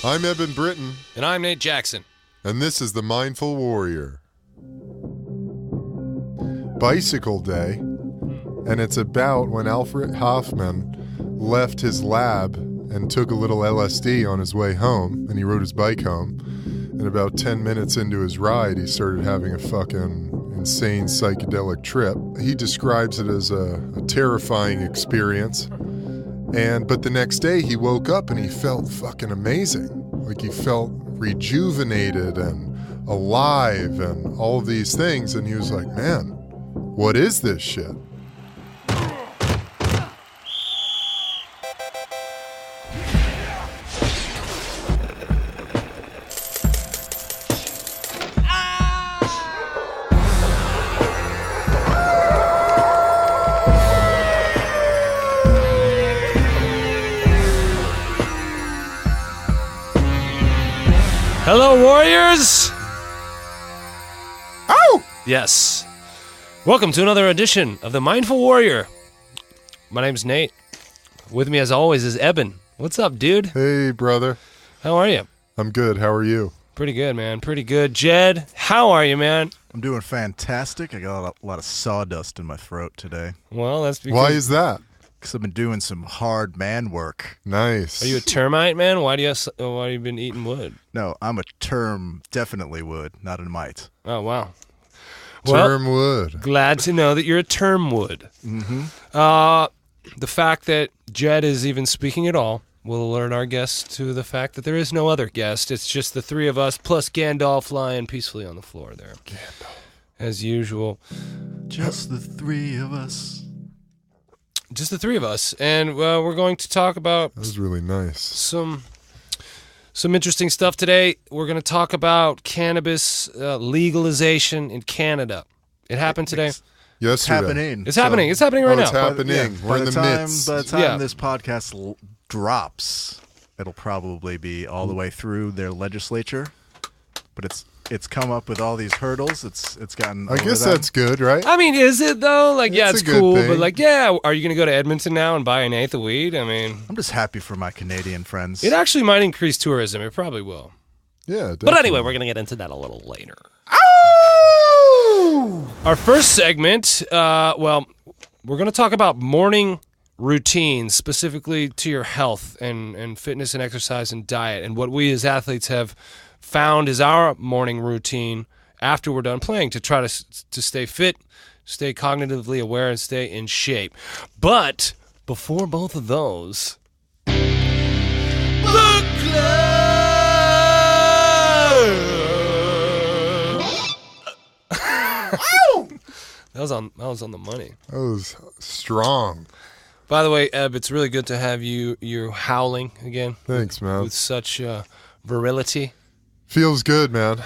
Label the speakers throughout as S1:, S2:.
S1: I'm Eben Britton.
S2: And I'm Nate Jackson.
S1: And this is The Mindful Warrior. Bicycle Day. And it's about when Alfred Hoffman left his lab and took a little LSD on his way home. And he rode his bike home. And about 10 minutes into his ride, he started having a fucking insane psychedelic trip. He describes it as a terrifying experience. But the next day he woke up and he felt fucking amazing. Like he felt rejuvenated and alive and all of these things. And he was like, man, what is this shit?
S2: Hello, Warriors!
S1: Oh!
S2: Yes. Welcome to another edition of The Mindful Warrior. My name's Nate. With me, as always, is Eben. What's up, dude?
S1: Hey, brother.
S2: How are you?
S1: I'm good. How are you?
S2: Pretty good, man. Pretty good. Jed, how are you, man?
S3: I'm doing fantastic. I got a lot of sawdust in my throat today.
S2: Well, that's because...
S1: Why is that?
S3: Because I've been doing some hard man work.
S1: Nice.
S2: Are you a termite, man? Why have you been eating wood?
S3: No, I'm a term, definitely wood, not a mite.
S2: Oh, wow.
S1: Term wood.
S2: Glad to know that you're a term wood.
S3: Mm-hmm.
S2: The fact that Jed is even speaking at all will alert our guests to the fact that there is no other guest. It's just the three of us plus Gandalf lying peacefully on the floor there.
S1: Gandalf.
S2: As usual.
S3: Just the three of us.
S2: Just the three of us. And we're going to talk about
S1: That was really nice.
S2: some interesting stuff today. We're going to talk about cannabis legalization in Canada. It happened today.
S1: Yesterday.
S3: It's happening.
S2: It's happening. It's happening right
S1: It's
S2: now.
S1: happening. We're in the midst.
S3: By the time
S2: Yeah.
S3: this podcast drops, it'll probably be all the way through their legislature. But it's come up with all these hurdles. It's gotten.
S1: I
S3: over
S1: guess
S3: them.
S1: that's good, right?
S2: I mean, is it though? Like, yeah,
S1: It's
S2: it's
S1: a good
S2: cool,
S1: thing.
S2: but like, yeah, are you going to go to Edmonton now and buy an eighth of weed? I mean,
S3: I'm just happy for my Canadian friends.
S2: it actually might increase tourism. It probably will.
S1: Yeah,
S2: But
S1: definitely.
S2: anyway, we're going to get into that a little later. Our first segment, we're going to talk about morning routines, specifically to your health and fitness and exercise and diet, and what we as athletes have found is our morning routine after we're done playing to try to stay fit, stay cognitively aware, and stay in shape. But before both of those, the club. That was on the money.
S1: That was strong.
S2: By the way, Eb, it's really good to have you howling again.
S1: Thanks, man.
S2: With such virility.
S1: Feels good, man.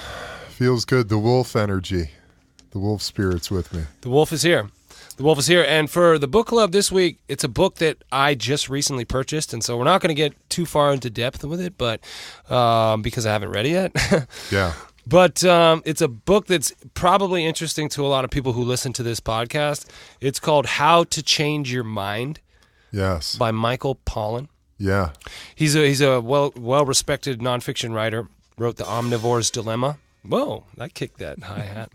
S1: Feels good. The wolf energy. The wolf spirit's with me.
S2: The wolf is here. The wolf is here. And for the book club this week, it's a book that I just recently purchased, and so we're not going to get too far into depth with it, but because I haven't read it yet.
S1: Yeah.
S2: But it's a book that's probably interesting to a lot of people who listen to this podcast. It's called How to Change Your Mind
S1: Yes.
S2: by Michael Pollan.
S1: Yeah.
S2: He's a well-respected nonfiction writer. Wrote The Omnivore's Dilemma. Whoa, that kicked that hi-hat.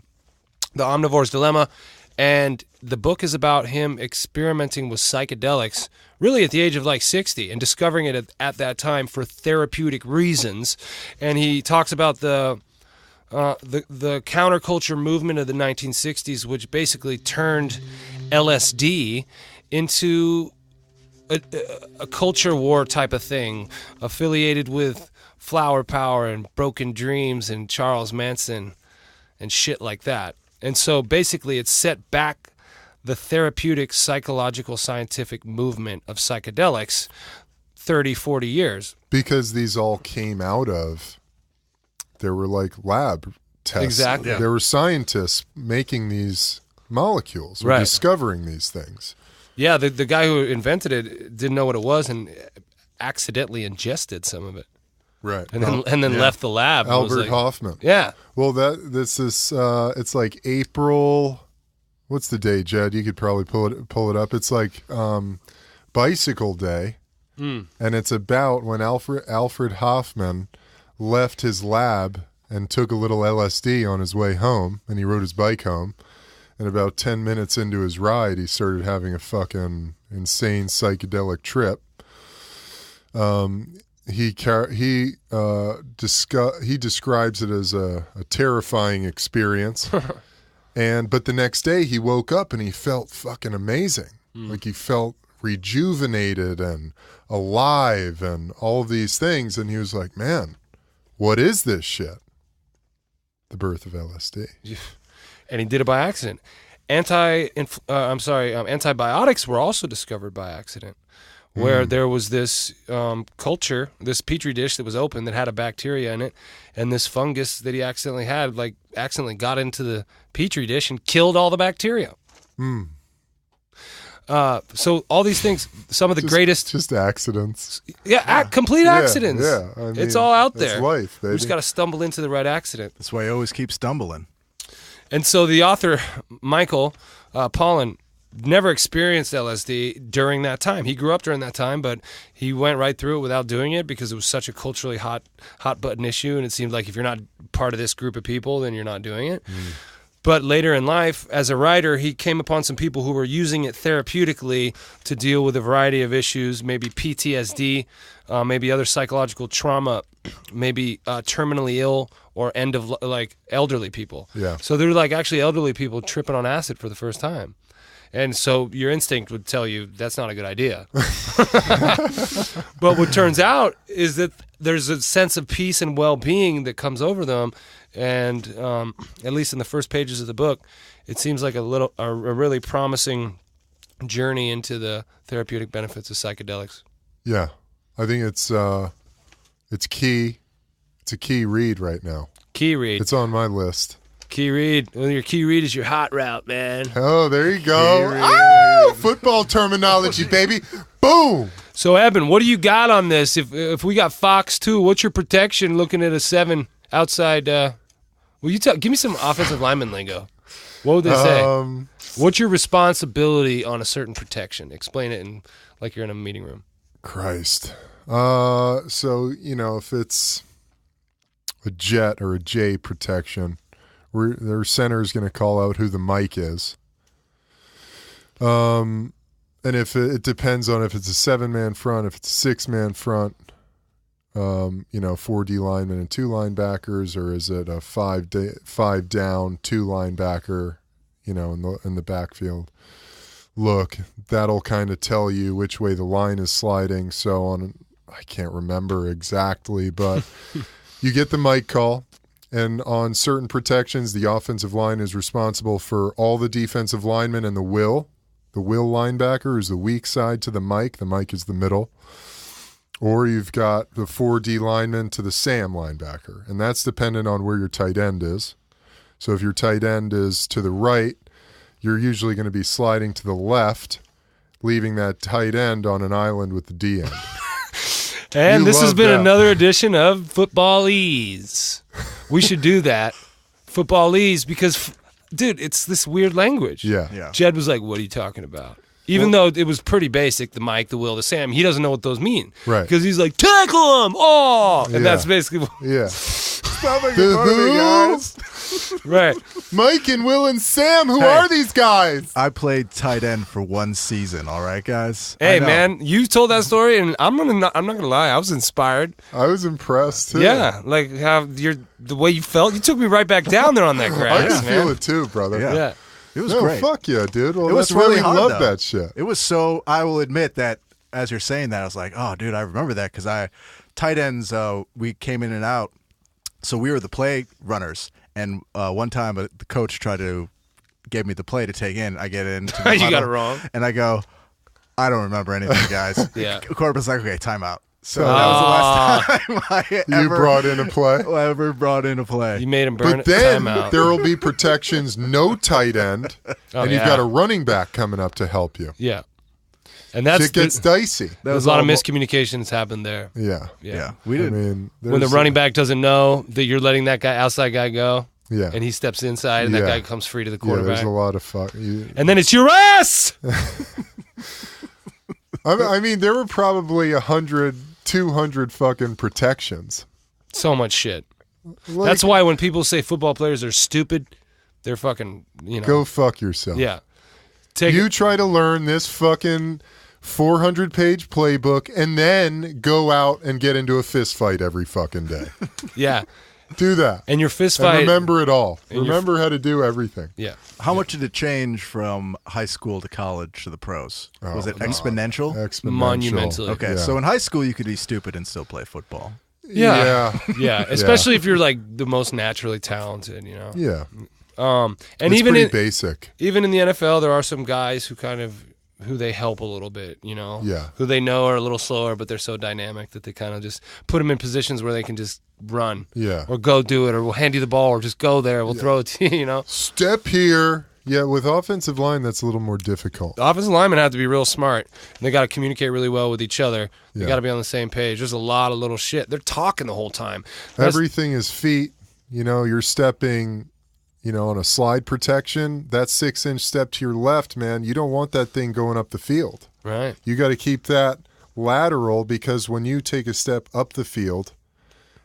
S2: The Omnivore's Dilemma. And the book is about him experimenting with psychedelics really at the age of like 60 and discovering it at that time for therapeutic reasons. And he talks about the counterculture movement of the 1960s, which basically turned LSD into a culture war type of thing, affiliated with Flower Power and Broken Dreams and Charles Manson and shit like that. And so basically it set back the therapeutic, psychological, scientific movement of psychedelics 30, 40 years.
S1: Because these all came out of, there were like lab tests.
S2: Exactly.
S1: There were scientists making these molecules or
S2: Right.
S1: discovering these things.
S2: Yeah, the guy who invented it didn't know what it was and accidentally ingested some of it.
S1: Right.
S2: And then left the lab. and was
S1: Albert
S2: like,
S1: Hoffman.
S2: Yeah.
S1: Well, this is it's like April. What's the date, Jed? You could probably pull it up. It's like Bicycle Day, and it's about when Alfred Hoffman left his lab and took a little LSD on his way home, and he rode his bike home. And about 10 minutes into his ride, he started having a fucking insane psychedelic trip. He describes it as a terrifying experience. But the next day he woke up and he felt fucking amazing. Like he felt rejuvenated and alive and all of these things. And he was like, man, what is this shit? The birth of LSD.
S2: And he did it by accident. Antibiotics were also discovered by accident, where there was this culture, this petri dish that was open that had a bacteria in it, and this fungus that he accidentally had, accidentally got into the petri dish and killed all the bacteria. So all these things, some of the greatest...
S1: Just accidents.
S2: Yeah, complete accidents.
S1: Yeah, I mean,
S2: it's all out there.
S1: It's life, baby.
S2: We just got to stumble into the right accident.
S3: That's why I always keep stumbling.
S2: And so the author, Michael Pollan, never experienced LSD during that time. He grew up during that time, but he went right through it without doing it because it was such a culturally hot button issue, and it seemed like if you're not part of this group of people, then you're not doing it. But later in life, as a writer, he came upon some people who were using it therapeutically to deal with a variety of issues, maybe PTSD, maybe other psychological trauma, maybe terminally ill or elderly people.
S1: Yeah.
S2: So they're actually elderly people tripping on acid for the first time. And so your instinct would tell you that's not a good idea. But what turns out is that there's a sense of peace and well-being that comes over them. And at least in the first pages of the book, it seems like a really promising journey into the therapeutic benefits of psychedelics.
S1: Yeah, I think it's key. It's a key read right now.
S2: Key read.
S1: It's on my list.
S2: Key read. Well, your key read is your hot route, man.
S1: Oh, there you go. Oh, football terminology, baby. Boom.
S2: So, Eben, what do you got on this? If we got Fox 2, what's your protection looking at a 7 outside? Give me some offensive lineman lingo. What would they say? What's your responsibility on a certain protection? Explain it like you're in a meeting room.
S1: Christ. So, if it's a jet or a J protection, their center is going to call out who the mic is. And if it depends on if it's a 7-man front, if it's a 6-man front, 4 D linemen and 2 linebackers, or is it a 5 down, 2 linebacker, in the backfield? Look, that'll kind of tell you which way the line is sliding. So I can't remember exactly, but you get the mic call. And on certain protections, the offensive line is responsible for all the defensive linemen and the will. The will linebacker is the weak side to the mic. The mic is the middle. Or you've got the 4D lineman to the Sam linebacker. And that's dependent on where your tight end is. So if your tight end is to the right, you're usually going to be sliding to the left, leaving that tight end on an island with the D end.
S2: And this has been another edition of Footballese. We should do that. Footballese, because, dude, it's this weird language.
S1: Yeah.
S2: Jed was like, what are you talking about? Even though it was pretty basic, the Mike, the Will, the Sam, he doesn't know what those mean.
S1: Right.
S2: Because he's like, tackle him! Oh! And that's basically what...
S1: Yeah.
S3: Stop making fun of me, guys.
S2: Right.
S1: Mike and Will and Sam, who are these guys?
S3: I played tight end for 1 season, all right, guys?
S2: Hey, man, you told that story, and I'm not gonna lie, I was inspired.
S1: I was impressed, too.
S2: Yeah, like how the way you felt. You took me right back down there on that grass,
S1: I can feel it, too, brother.
S2: Yeah.
S3: It was great.
S1: Fuck yeah, dude. Well,
S3: It was
S1: that's why
S3: really
S1: we
S3: hard,
S1: love
S3: though.
S1: that shit.
S3: It was so, I will admit that as you're saying that, I was like, oh, dude, I remember that because tight ends, we came in and out. So we were the play runners. And one time the coach gave me the play to take in. I get in.
S2: You got it wrong.
S3: And I go, I don't remember anything, guys.
S2: Yeah.
S3: Quarterback's like, okay, timeout. So that was the last time
S1: You brought in a play?
S3: ever brought in a play.
S2: You made him burn
S1: But then
S2: timeout.
S1: there will be protections, no tight end, and you've got a running back coming up to help you.
S2: Yeah. And that's
S1: Shit gets dicey.
S2: There's a lot of miscommunications happen there.
S1: Yeah.
S3: Yeah. We did.
S1: I mean,
S2: When the running back doesn't know that you're letting that guy outside guy go,
S1: yeah,
S2: and he steps inside, and that guy comes free to the
S1: yeah,
S2: quarterback.
S1: there's a lot of fuck.
S2: And then it's your ass!
S1: I mean, there were probably 100, 200 fucking protections.
S2: So much shit.
S1: Like,
S2: That's why when people say football players are stupid, they're fucking,
S1: go fuck yourself.
S2: Yeah.
S1: You try to learn this fucking 400-page playbook and then go out and get into a fist fight every fucking day.
S2: Yeah.
S1: Do that.
S2: And your fist
S1: And
S2: fight.
S1: remember it all. Remember how to do everything.
S2: Yeah.
S3: How much did it change from high school to college to the pros? Was it exponential?
S1: Exponential.
S2: Monumentally.
S3: Okay,
S1: Yeah.
S3: so in high school you could be stupid and still play football.
S2: Yeah.
S1: Yeah.
S2: Yeah. Especially if you're like the most naturally talented, you know.
S1: Yeah.
S2: And
S1: It's
S2: even
S1: pretty
S2: in,
S1: basic.
S2: even in the NFL, there are some guys who they help a little bit, you know.
S1: Yeah.
S2: Who they know are a little slower, but they're so dynamic that they kind of just put them in positions where they can just run.
S1: Yeah.
S2: Or go do it, or we'll hand you the ball, or just go there. We'll throw it to you, you know.
S1: Step here. Yeah, with offensive line, that's a little more difficult.
S2: The offensive linemen have to be real smart. And they got to communicate really well with each other. They
S1: Yeah.
S2: got to be on the same page. There's a lot of little shit. They're talking the whole time.
S1: Everything is feet. You know, you're stepping, on a slide protection. That 6-inch step to your left, man, you don't want that thing going up the field.
S2: Right.
S1: You got to keep that lateral because when you take a step up the field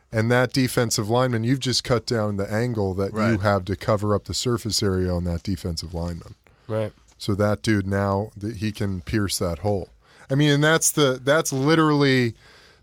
S1: and that defensive lineman, you've just cut down the angle that you have to cover up the surface area on that defensive lineman.
S2: Right.
S1: So that dude now, he can pierce that hole. I mean, and that's literally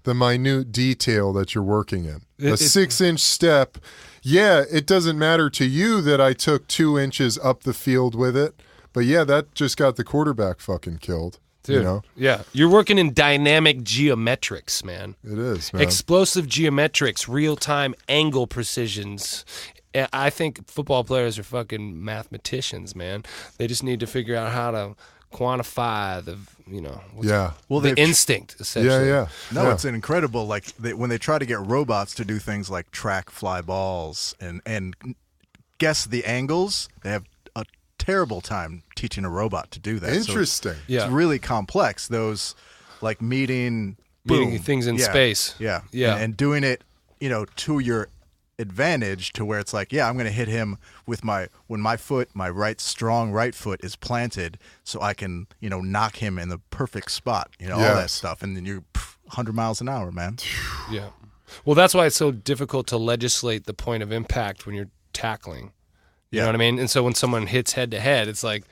S1: the minute detail that you're working in. A 6-inch step. Yeah, it doesn't matter to you that I took 2 inches up the field with it, but yeah, that just got the quarterback fucking killed.
S2: Dude, yeah. You're working in dynamic geometrics, man.
S1: It is, man.
S2: Explosive geometrics, real-time angle precisions. I think football players are fucking mathematicians, man. They just need to figure out how to quantify the instinct, essentially.
S1: Yeah.
S3: No, it's incredible. Like when they try to get robots to do things like track fly balls and guess the angles, they have a terrible time teaching a robot to do that.
S1: Interesting.
S3: So it's really complex. Those like meeting
S2: things in space.
S3: Yeah.
S2: Yeah.
S3: And doing it, to your advantage to where it's like, I'm going to hit him with my strong right foot is planted so I can, knock him in the perfect spot, all that stuff. And then you're 100 miles an hour, man.
S2: Yeah. Well, that's why it's so difficult to legislate the point of impact when you're tackling. You know what I mean? And so when someone hits head to head, it's like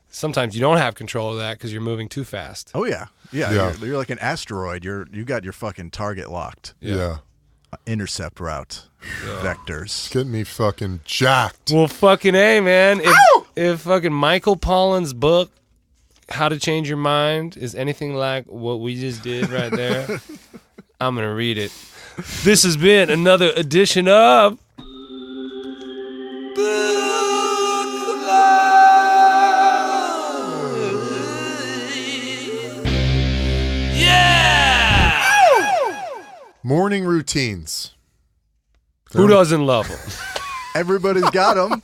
S2: sometimes you don't have control of that because you're moving too fast.
S3: Oh, yeah. Yeah. You're like an asteroid. You got your fucking target locked.
S1: Yeah.
S3: Intercept route vectors.
S1: Get me fucking jacked.
S2: Well, fucking A, man. If fucking Michael Pollan's book, How to Change Your Mind, is anything like what we just did right there, I'm going to read it. This has been another edition of
S1: Morning routines.
S2: Who doesn't love them?
S3: Everybody's got them.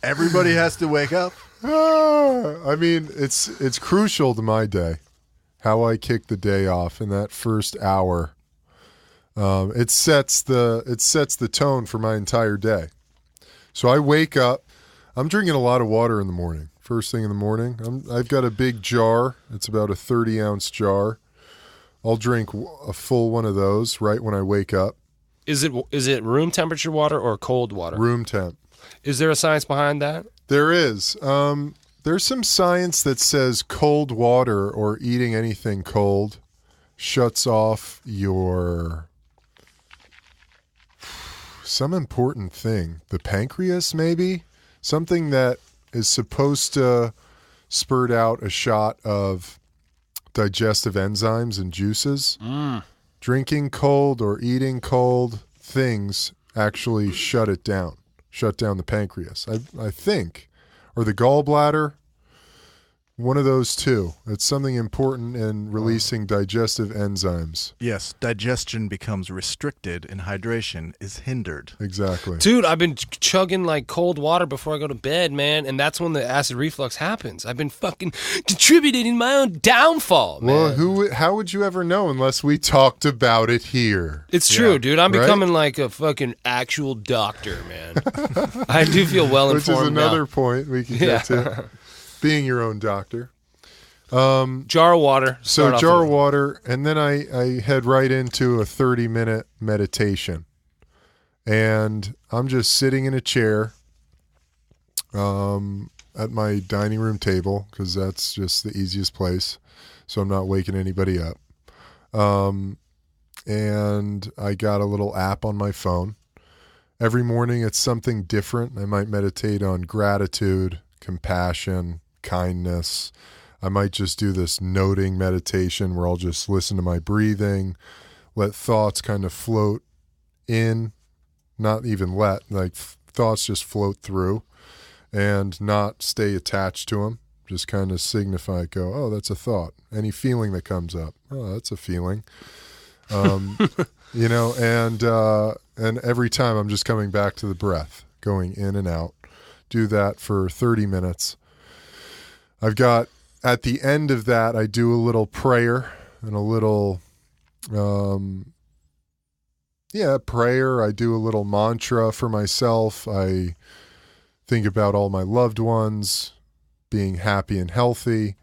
S3: Everybody has to wake up.
S1: I mean, it's crucial to my day, how I kick the day off in that first hour. It sets the tone for my entire day. So I wake up. I'm drinking a lot of water in the morning. First thing in the morning, I've got a big jar. It's about a 30-ounce jar. I'll drink a full one of those right when I wake up.
S2: Is it room temperature water or cold water?
S1: Room temp.
S2: Is there a science behind that?
S1: There is. There's some science that says cold water or eating anything cold shuts off some important thing. The pancreas, maybe? Something that is supposed to spurt out a shot of digestive enzymes and juices. Drinking cold or eating cold things actually shut down the pancreas, I think, or the gallbladder. One of those two. It's something important in releasing digestive enzymes.
S3: Yes, digestion becomes restricted and hydration is hindered.
S1: Exactly.
S2: Dude, I've been chugging like cold water before I go to bed, man, and that's when the acid reflux happens. I've been fucking contributing in my own downfall, man.
S1: Well, how would you ever know unless we talked about it here?
S2: It's true, dude. I'm
S1: Right?
S2: becoming like a fucking actual doctor, man. I do feel well informed
S1: Which is another
S2: now.
S1: point we can get to. Being your own doctor.
S2: Jar of water.
S1: So
S2: Start off
S1: jar
S2: with
S1: of water, and then I head right into a 30-minute meditation. And I'm just sitting in a chair at my dining room table, because that's just the easiest place, so I'm not waking anybody up. And I got a little app on my phone. Every morning it's something different. I might meditate on gratitude, compassion, kindness. I might just do this noting meditation where I'll just listen to my breathing, let thoughts kind of float in, not even thoughts just float through and not stay attached to them. Just kind of signify, go, oh, that's a thought. Any feeling that comes up, oh, that's a feeling. And every time I'm just coming back to the breath, going in and out. Do that for 30 minutes. At the end of that, I do a little prayer and a little, prayer. I do a little mantra for myself. I think about all my loved ones being happy and healthy.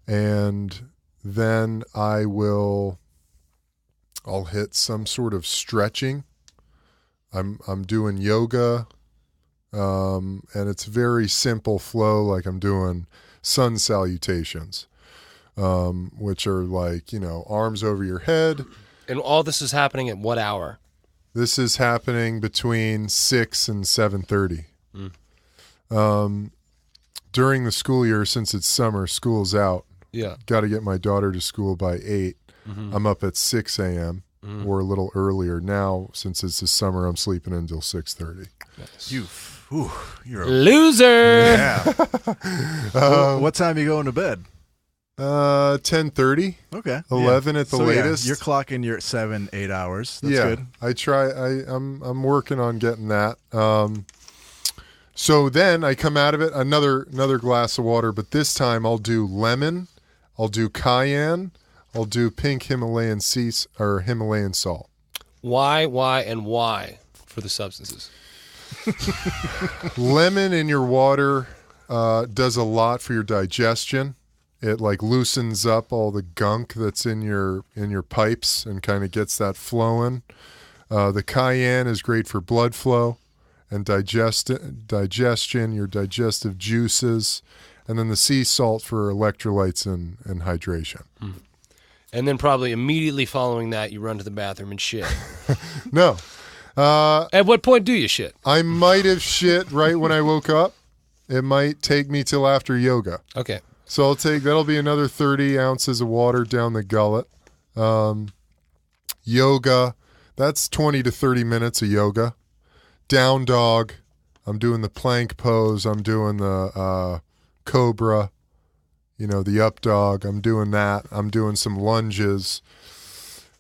S1: And then I'll hit some sort of stretching. I'm doing yoga, and it's very simple flow. Like I'm doing sun salutations, which are arms over your head.
S2: And all this is happening at what hour?
S1: This is happening between 6 and 7:30. During the school year, since it's summer, school's out.
S2: Yeah.
S1: Got to get my daughter to school by 8.
S2: Mm-hmm.
S1: I'm up at 6 a.m. Or a little earlier. Now, since it's the summer, I'm sleeping until 6:30.
S2: Nice.
S3: You're a
S2: loser.
S3: Yeah. What time are you going to bed?
S1: 10:30.
S3: Okay.
S1: 11 at the latest.
S3: You're clocking your 7-8 hours. That's good.
S1: I try. I'm working on getting that. So then I come out of it, another glass of water, but this time I'll do lemon, I'll do cayenne, I'll do pink Himalayan Himalayan salt. Why
S2: for the substances?
S1: Lemon in your water does a lot for your digestion. It loosens up all the gunk that's in your pipes and kind of gets that flowing. The cayenne is great for blood flow and digestion, your digestive juices, and then the sea salt for electrolytes and hydration.
S2: And then probably immediately following that, you run to the bathroom and shit.
S1: No.
S2: At what point do you shit?
S1: I might have shit right when I woke up. It might take me till after yoga.
S2: Okay.
S1: So that'll be another 30 ounces of water down the gullet. Yoga, that's 20 to 30 minutes of yoga. Down dog, I'm doing the plank pose. I'm doing the cobra, the up dog. I'm doing that. I'm doing some lunges.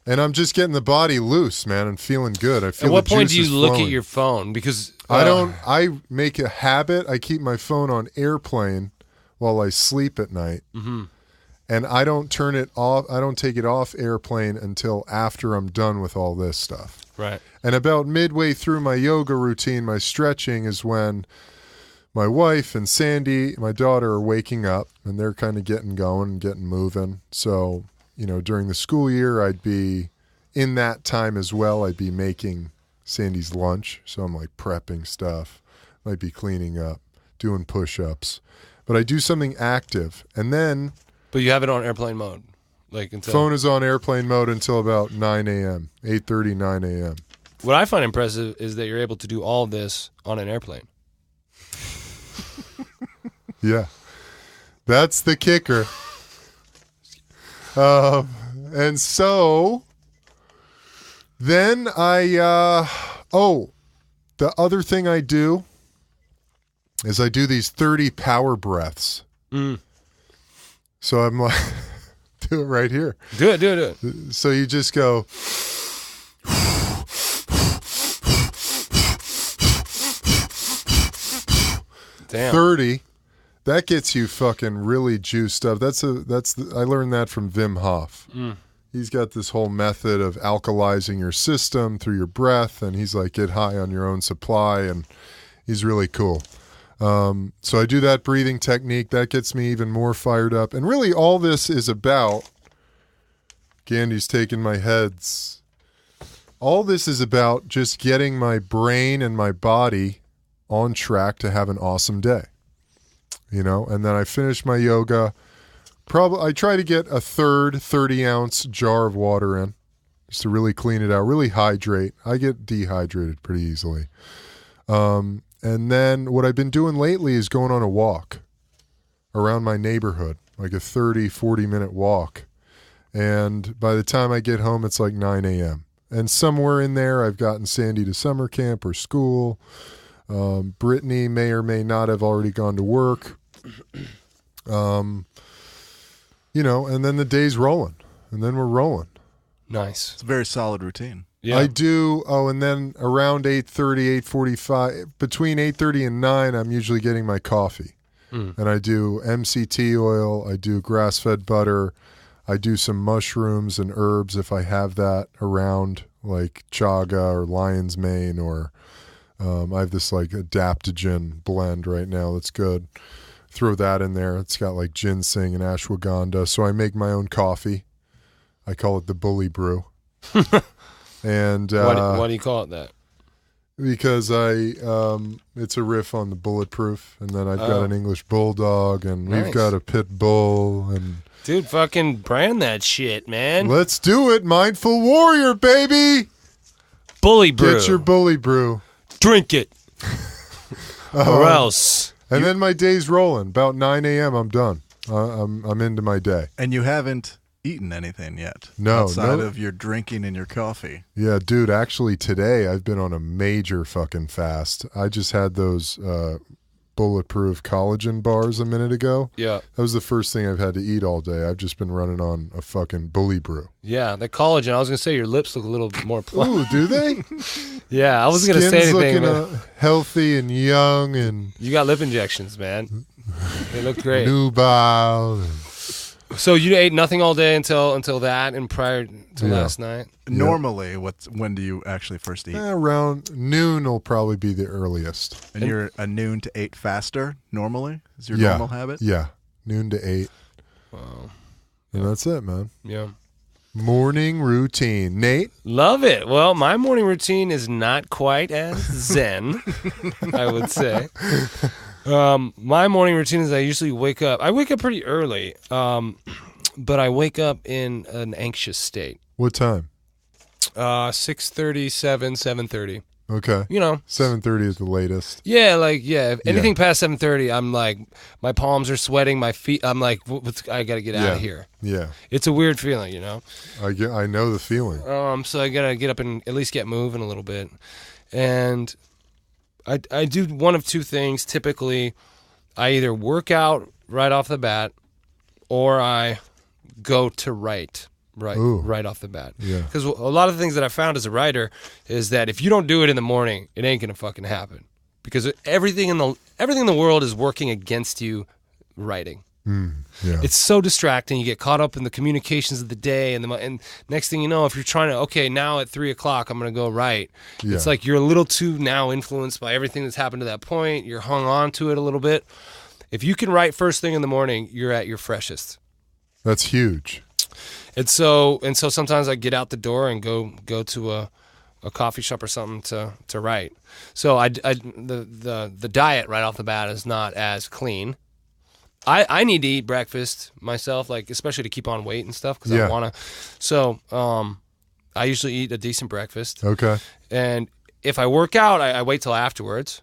S1: And I'm just getting the body loose, man, and feeling good. I feel
S2: At what
S1: the
S2: point do
S1: juices
S2: you look
S1: flowing.
S2: at your phone? Because
S1: I make a habit. I keep my phone on airplane while I sleep at night.
S2: Mm-hmm.
S1: And I don't turn it off. I don't take it off airplane until after I'm done with all this stuff.
S2: Right.
S1: And about midway through my yoga routine, my stretching, is when my wife and Sandy, my daughter, are waking up, and they're kind of getting going and getting moving. So, during the school year, I'd be in that time as well. I'd be making Sandy's lunch. So I'm prepping stuff, might be cleaning up, doing push-ups. But I do something active. And then...
S2: But you have it on airplane mode? Until...
S1: Phone is on airplane mode until about 9 a.m., 8:30, 9 a.m.
S2: What I find impressive is that you're able to do all of this on an airplane.
S1: Yeah. That's the kicker. And so then the other thing I do is I do these 30 power breaths. So I'm do it right here.
S2: Do it.
S1: So you just go.
S2: Damn.
S1: 30. That gets you fucking really juiced up. I learned that from Wim Hof. He's got this whole method of alkalizing your system through your breath, and he's get high on your own supply, and he's really cool. So I do that breathing technique. That gets me even more fired up. And really all this is about, Gandy's taking my heads. All this is about just getting my brain and my body on track to have an awesome day. You know, and then I finish my yoga. I try to get a third 30-ounce jar of water in just to really clean it out, really hydrate. I get dehydrated pretty easily. And then what I've been doing lately is going on a walk around my neighborhood, like a 30, 40-minute walk. And by the time I get home, it's like 9 a.m. And somewhere in there, I've gotten Sandy to summer camp or school. Brittany may or may not have already gone to work. You know, and then the day's rolling, and then we're rolling.
S2: Nice.
S3: It's a very solid routine.
S2: Yeah.
S1: I do. Oh, and then around 8:30, 8:45, between 8:30 and 9, I'm usually getting my coffee. And I do MCT oil. I do grass-fed butter. I do some mushrooms and herbs if I have that around, like chaga or lion's mane, or I have this like adaptogen blend right now that's good. Throw that in there. It's got like ginseng and ashwagandha. So I make my own coffee. I call it the Bully Brew. And
S2: why do you call it that?
S1: Because it's a riff on the Bulletproof, and then I've got an English Bulldog, and we've
S2: Nice.
S1: got a Pit Bull, and
S2: Dude, fucking brand that shit, man.
S1: let's do it, Mindful Warrior, baby.
S2: Bully brew.
S1: Get your Bully Brew.
S2: Drink it. Or else.
S1: And then my day's rolling. About 9 a.m. I'm done. I'm into my day.
S3: And you haven't eaten anything yet.
S1: No,
S3: outside
S1: no.
S3: of your drinking and your coffee.
S1: Yeah, dude, actually today I've been on a major fucking fast. I just had those Bulletproof collagen bars a minute ago.
S2: Yeah.
S1: That was the first thing I've had to eat all day. I've just been running on a fucking Bully Brew.
S2: Yeah, the collagen. I was going to say your lips look a little more plump.
S1: Ooh, do they?
S2: Yeah, I wasn't going to say
S1: Skin's
S2: anything.
S1: looking
S2: But
S1: healthy and young and
S2: you got lip injections, man. They look great.
S1: nubile.
S2: So you ate nothing all day until that and prior to
S1: Yeah.
S2: last night?
S3: Normally, when do you actually first eat?
S1: Around noon will probably be the earliest.
S3: And you're a noon to 8 faster normally? Is your
S1: Yeah.
S3: normal habit?
S1: Yeah, noon to 8.
S2: Wow.
S1: And that's it, man.
S2: Yeah.
S1: Morning routine. Nate?
S2: Love it. Well, my morning routine is not quite as zen, I would say. My morning routine is I usually wake up. I wake up pretty early, but I wake up in an anxious state.
S1: What time?
S2: 6:30, 7:30.
S1: Okay.
S2: You know.
S1: 7:30 is the latest.
S2: Yeah, like, yeah. If anything past 7:30, I'm like, my palms are sweating, my feet, I'm like, I got to get out of here.
S1: Yeah.
S2: It's a weird feeling, you know?
S1: I know the feeling.
S2: So I got to get up and at least get moving a little bit. And I do one of two things. Typically, I either work out right off the bat or I go to write right off the bat.
S1: Yeah.
S2: Because a lot of the things that I found as a writer is that if you don't do it in the morning, it ain't gonna fucking happen. Because everything in the world is working against you writing.
S1: Yeah.
S2: It's so distracting. You get caught up in the communications of the day, and next thing you know, if you're trying to, okay, now at 3:00 I'm going to go write.
S1: Yeah.
S2: It's like you're a little too now influenced by everything that's happened to that point. You're hung on to it a little bit. If you can write first thing in the morning, you're at your freshest.
S1: That's huge.
S2: And so sometimes I get out the door and go to a coffee shop or something to write. So the diet right off the bat is not as clean. I need to eat breakfast myself, like especially to keep on weight and stuff because I want to. So I usually eat a decent breakfast.
S1: Okay.
S2: And if I work out, I wait till afterwards.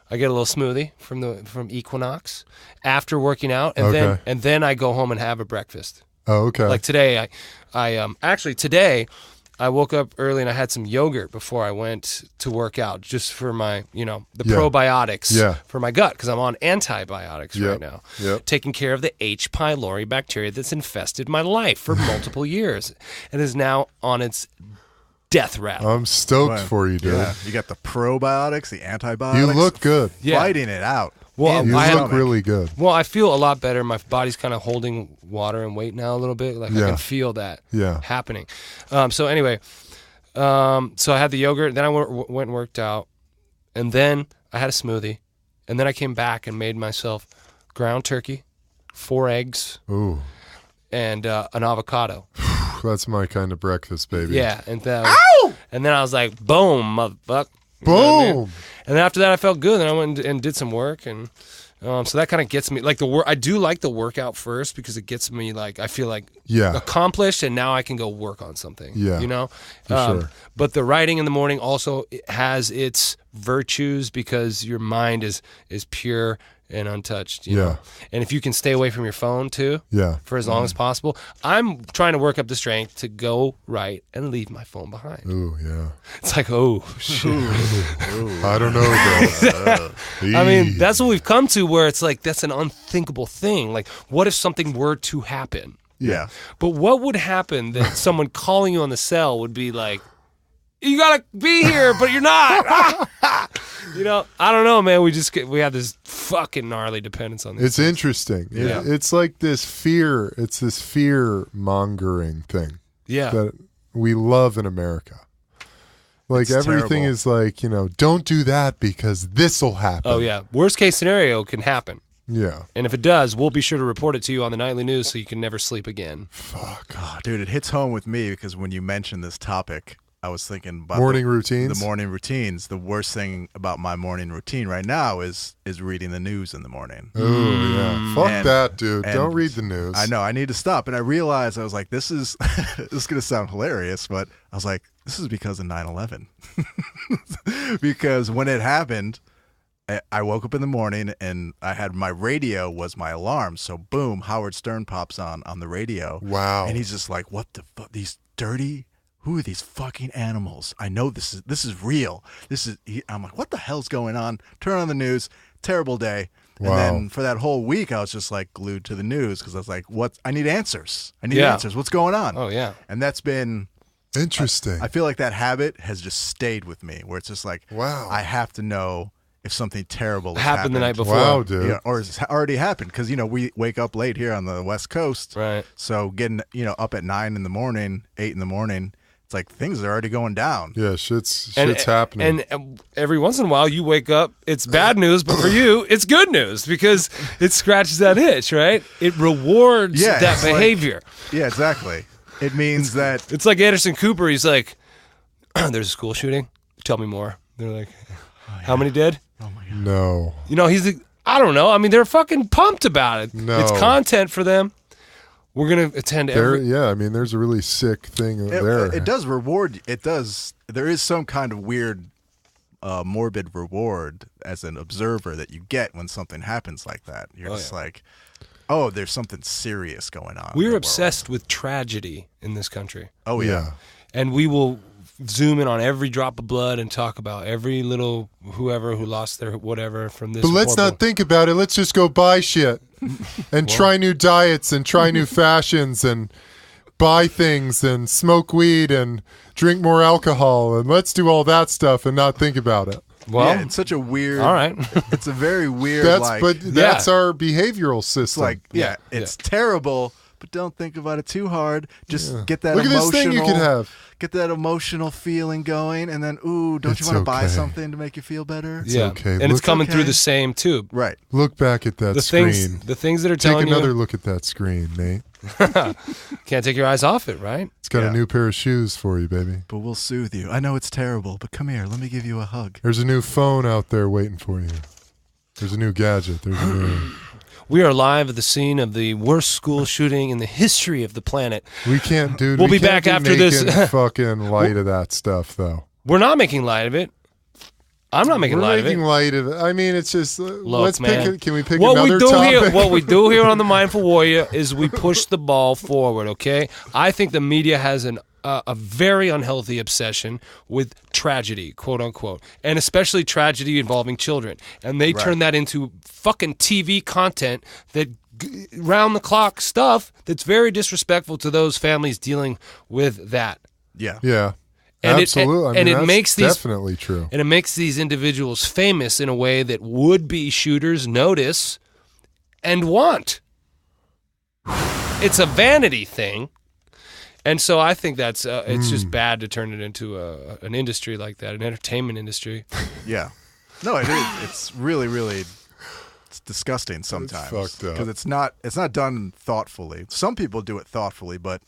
S2: I get a little smoothie from Equinox after working out, and then I go home and have a breakfast.
S1: Oh, okay.
S2: Like today, today I woke up early and I had some yogurt before I went to work out, just for my, probiotics for my gut, because I'm on antibiotics right now, taking care of the H. pylori bacteria that's infested my life for multiple years and is now on its death rattle.
S1: I'm stoked for you, dude.
S3: Yeah. You got the probiotics, the antibiotics.
S1: You look good.
S3: Fighting it out.
S2: Well,
S1: You look really good.
S2: Well, I feel a lot better. My body's kind of holding water and weight now a little bit. Like I can feel that happening. So anyway, so I had the yogurt. Then I went and worked out, and then I had a smoothie, And then I came back and made myself ground turkey, 4 eggs,
S1: Ooh,
S2: and an avocado.
S1: that's my kind of breakfast, baby.
S2: Yeah, and then I was like, boom, motherfucker.
S1: Boom.
S2: And then after that, I felt good. Then I went and did some work, and so that kind of gets me like the work. I do like the workout first because it gets me like I feel like accomplished, and now I can go work on something.
S1: Yeah,
S2: you know.
S1: For sure.
S2: But the writing in the morning also has its virtues because your mind is pure and untouched. You know? And if you can stay away from your phone too, for as long as possible. I'm trying to work up the strength to go write and leave my phone behind.
S1: Ooh, yeah.
S2: It's like, oh shit.
S1: I don't know, bro.
S2: I mean, that's what we've come to where it's like that's an unthinkable thing. Like, what if something were to happen?
S3: Yeah.
S2: But what would happen that someone calling you on the cell would be like, you gotta be here, but you're not. You know, I don't know, man. We have this fucking gnarly dependence on this.
S1: It's interesting. It's like this fear. It's this fear mongering thing.
S2: Yeah.
S1: That we love in America. Like
S3: It's
S1: everything
S3: terrible.
S1: is like, you know, don't do that because this'll happen.
S2: Oh yeah. Worst case scenario can happen.
S1: Yeah.
S2: And if it does, we'll be sure to report it to you on the nightly news so you can never sleep again.
S1: Fuck.
S3: Oh, dude, it hits home with me because when you mentioned this topic, I was thinking about
S1: Morning routines?
S3: The morning routines. The worst thing about my morning routine right now is reading the news in the morning.
S1: Oh, yeah. Fuck
S3: And-
S1: that, dude.
S3: and
S1: Don't read the news.
S3: I know. I need to stop. And I realized I was like, this is this is going to sound hilarious, but I was like, this is because of 9/11. Because when it happened, I woke up in the morning and I had my radio was my alarm. So boom, Howard Stern pops on the radio.
S1: Wow.
S3: And he's just like, what the fuck? These dirty, who are these fucking animals? I know this is real. I'm like, what the hell's going on? Turn on the news. Terrible day.
S1: Wow.
S3: And then for that whole week, I was just like glued to the news because I was like, I need answers. I need
S2: Yeah.
S3: answers. What's going on?
S2: Oh yeah.
S3: And that's been,
S1: Interesting.
S3: I feel like that habit has just stayed with me where it's just like,
S1: Wow.
S3: I have to know if something terrible has
S2: Happened the night before.
S1: Wow, dude.
S3: Yeah, or it's already happened because, we wake up late here on the West Coast.
S2: Right.
S3: So getting, up at 9 in the morning, 8 in the morning, it's like things are already going down.
S1: Yeah, shit's happening.
S2: And every once in a while you wake up, it's bad news, but for you, it's good news because it scratches that itch, right? It rewards
S3: Yeah,
S2: that
S3: it's like-
S2: behavior.
S3: Yeah, exactly. It means that
S2: It's like Anderson Cooper. He's like, there's a school shooting. Tell me more. They're like, how many did?
S1: No.
S2: You know, he's like, I don't know. I mean, they're fucking pumped about it.
S1: No.
S2: It's content for them. We're going to attend every...
S1: I mean, there's a really sick thing there.
S3: it does reward. It does. There is some kind of weird, morbid reward as an observer that you get when something happens like that. You're just like, oh, there's something serious going on. in
S2: We're
S3: the
S2: obsessed with tragedy in this country.
S3: world. Oh yeah.
S2: And we will zoom in on every drop of blood and talk about every little whoever who lost their whatever from this.
S1: But let's
S2: horrible-
S1: not think about it. Let's just go buy shit and try new diets and try new fashions and buy things and smoke weed and drink more alcohol and let's do all that stuff and not think about it.
S2: Well,
S3: Yeah, it's such a weird.
S2: all right.
S3: It's a very weird.
S1: That's our behavioral system.
S3: It's like it's terrible, but don't think about it too hard. Just get that
S1: Look at
S3: emotional.
S1: this thing you could have.
S3: Get that emotional feeling going, and then don't
S1: It's
S3: you want to buy
S1: okay.
S3: something to make you feel better?
S2: yeah.
S1: okay.
S2: And it's
S1: Look-
S2: coming through
S3: okay.
S2: the same tube.
S3: Right.
S1: Look back at that
S2: The
S1: screen.
S2: things that are
S1: Take
S2: telling
S1: another
S2: you
S1: look at that screen, Nate.
S2: can't take your eyes off it, right?
S1: It's got
S3: Yeah.
S1: a new pair of shoes for you, baby.
S3: But we'll soothe you. I know it's terrible, but come here. Let me give you a hug.
S1: There's a new phone out there waiting for you. There's a new gadget. There's a new...
S2: We are live at the scene of the worst school shooting in the history of the planet.
S1: We can't, dude.
S2: We'll
S1: we
S2: be
S1: can't
S2: back after this.
S1: making fucking light of that stuff, though.
S2: We're not making light of it. I'm not making
S1: We're
S2: light of it.
S1: making light of it. I mean, it's just let's
S2: man.
S1: pick. Can we pick
S2: What
S1: another
S2: we do
S1: topic?
S2: here, what we do here on the Mindful Warrior is we push the ball forward. Okay, I think the media has a very unhealthy obsession with tragedy, quote unquote, and especially tragedy involving children, and they turn that into fucking TV content that round the clock stuff that's very disrespectful to those families dealing with that.
S3: Yeah.
S1: Yeah,
S2: And
S1: absolutely.
S2: it
S1: that's
S2: makes these
S1: definitely true.
S2: And it makes these individuals famous in a way that would-be shooters notice and want. It's a vanity thing. And so I think that's it's just bad to turn it into an industry like that, an entertainment industry.
S3: Yeah. No, it is. It's really, really It's disgusting sometimes.
S1: It's fucked up.
S3: Because it's not done thoughtfully. Some people do it thoughtfully, but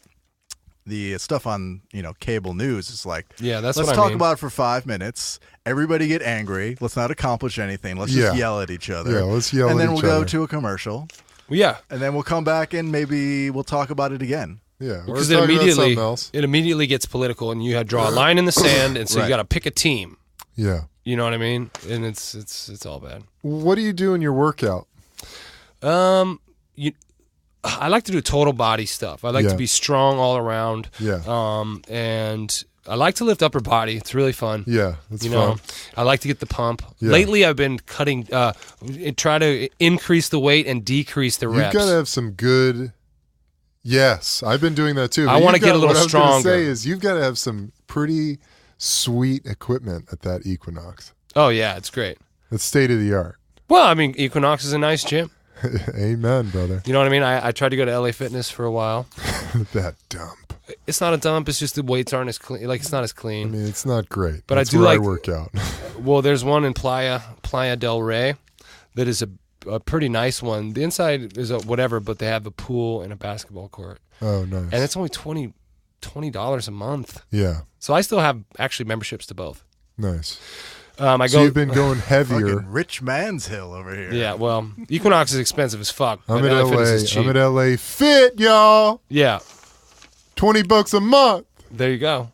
S3: the stuff on cable news is like,
S2: Yeah, that's
S3: let's
S2: what I
S3: talk
S2: mean.
S3: about it for 5 minutes. Everybody get angry. Let's not accomplish anything. Let's just yell at each other.
S1: Yeah, let's yell at each other.
S3: And then we'll go to a commercial.
S2: Yeah.
S3: And then we'll come back and maybe we'll talk about it again.
S1: Yeah,
S2: Because
S1: we're
S2: it
S1: talking about
S2: immediately
S1: something else.
S2: gets political, and you had to draw a line in the sand, and so you
S3: Right.
S2: got to pick a team.
S1: Yeah.
S2: You know what I mean? And it's all bad.
S1: What do you do in your workout?
S2: I like to do total body stuff. I like
S1: Yeah.
S2: to be strong all around.
S1: Yeah.
S2: And I like to lift upper body. It's really fun.
S1: Yeah, that's
S2: You know,
S1: fun.
S2: I like to get the pump.
S1: Yeah.
S2: Lately, I've been cutting, try to increase the weight and decrease the reps.
S1: You've got to have some good. Yes, I've been doing that too.
S2: I
S1: But
S2: wanna
S1: you've
S2: get
S1: got-
S2: a little
S1: what I was gonna
S2: stronger.
S1: say is you've got to have some pretty sweet equipment at that Equinox.
S2: Oh, yeah, it's great.
S1: It's state of the art.
S2: Well, I mean, Equinox is a nice gym.
S1: Amen, brother.
S2: You know what I mean? I tried to go to LA Fitness for a while.
S1: That dump.
S2: It's not a dump. It's just the weights aren't as clean. Like, it's not as
S1: I
S2: clean.
S1: mean, it's not great.
S2: But
S1: That's
S2: I do
S1: where
S2: like-
S1: I work out.
S2: Well, there's one in Playa del Rey that is a pretty nice one. The inside is a whatever, but they have a pool and a basketball court.
S1: Oh, nice.
S2: And it's only $20 a month.
S1: Yeah,
S2: So I still have actually memberships to both.
S1: nice.
S2: I
S1: So
S2: go.
S1: you've been going heavier.
S3: Fucking rich man's hill over here.
S2: Yeah, well, Equinox is expensive as fuck.
S1: I'm
S2: but
S1: at
S2: Fitness is
S1: LA.
S2: cheap.
S1: I'm at LA Fit, y'all.
S2: Yeah,
S1: $20 a month.
S2: there you go.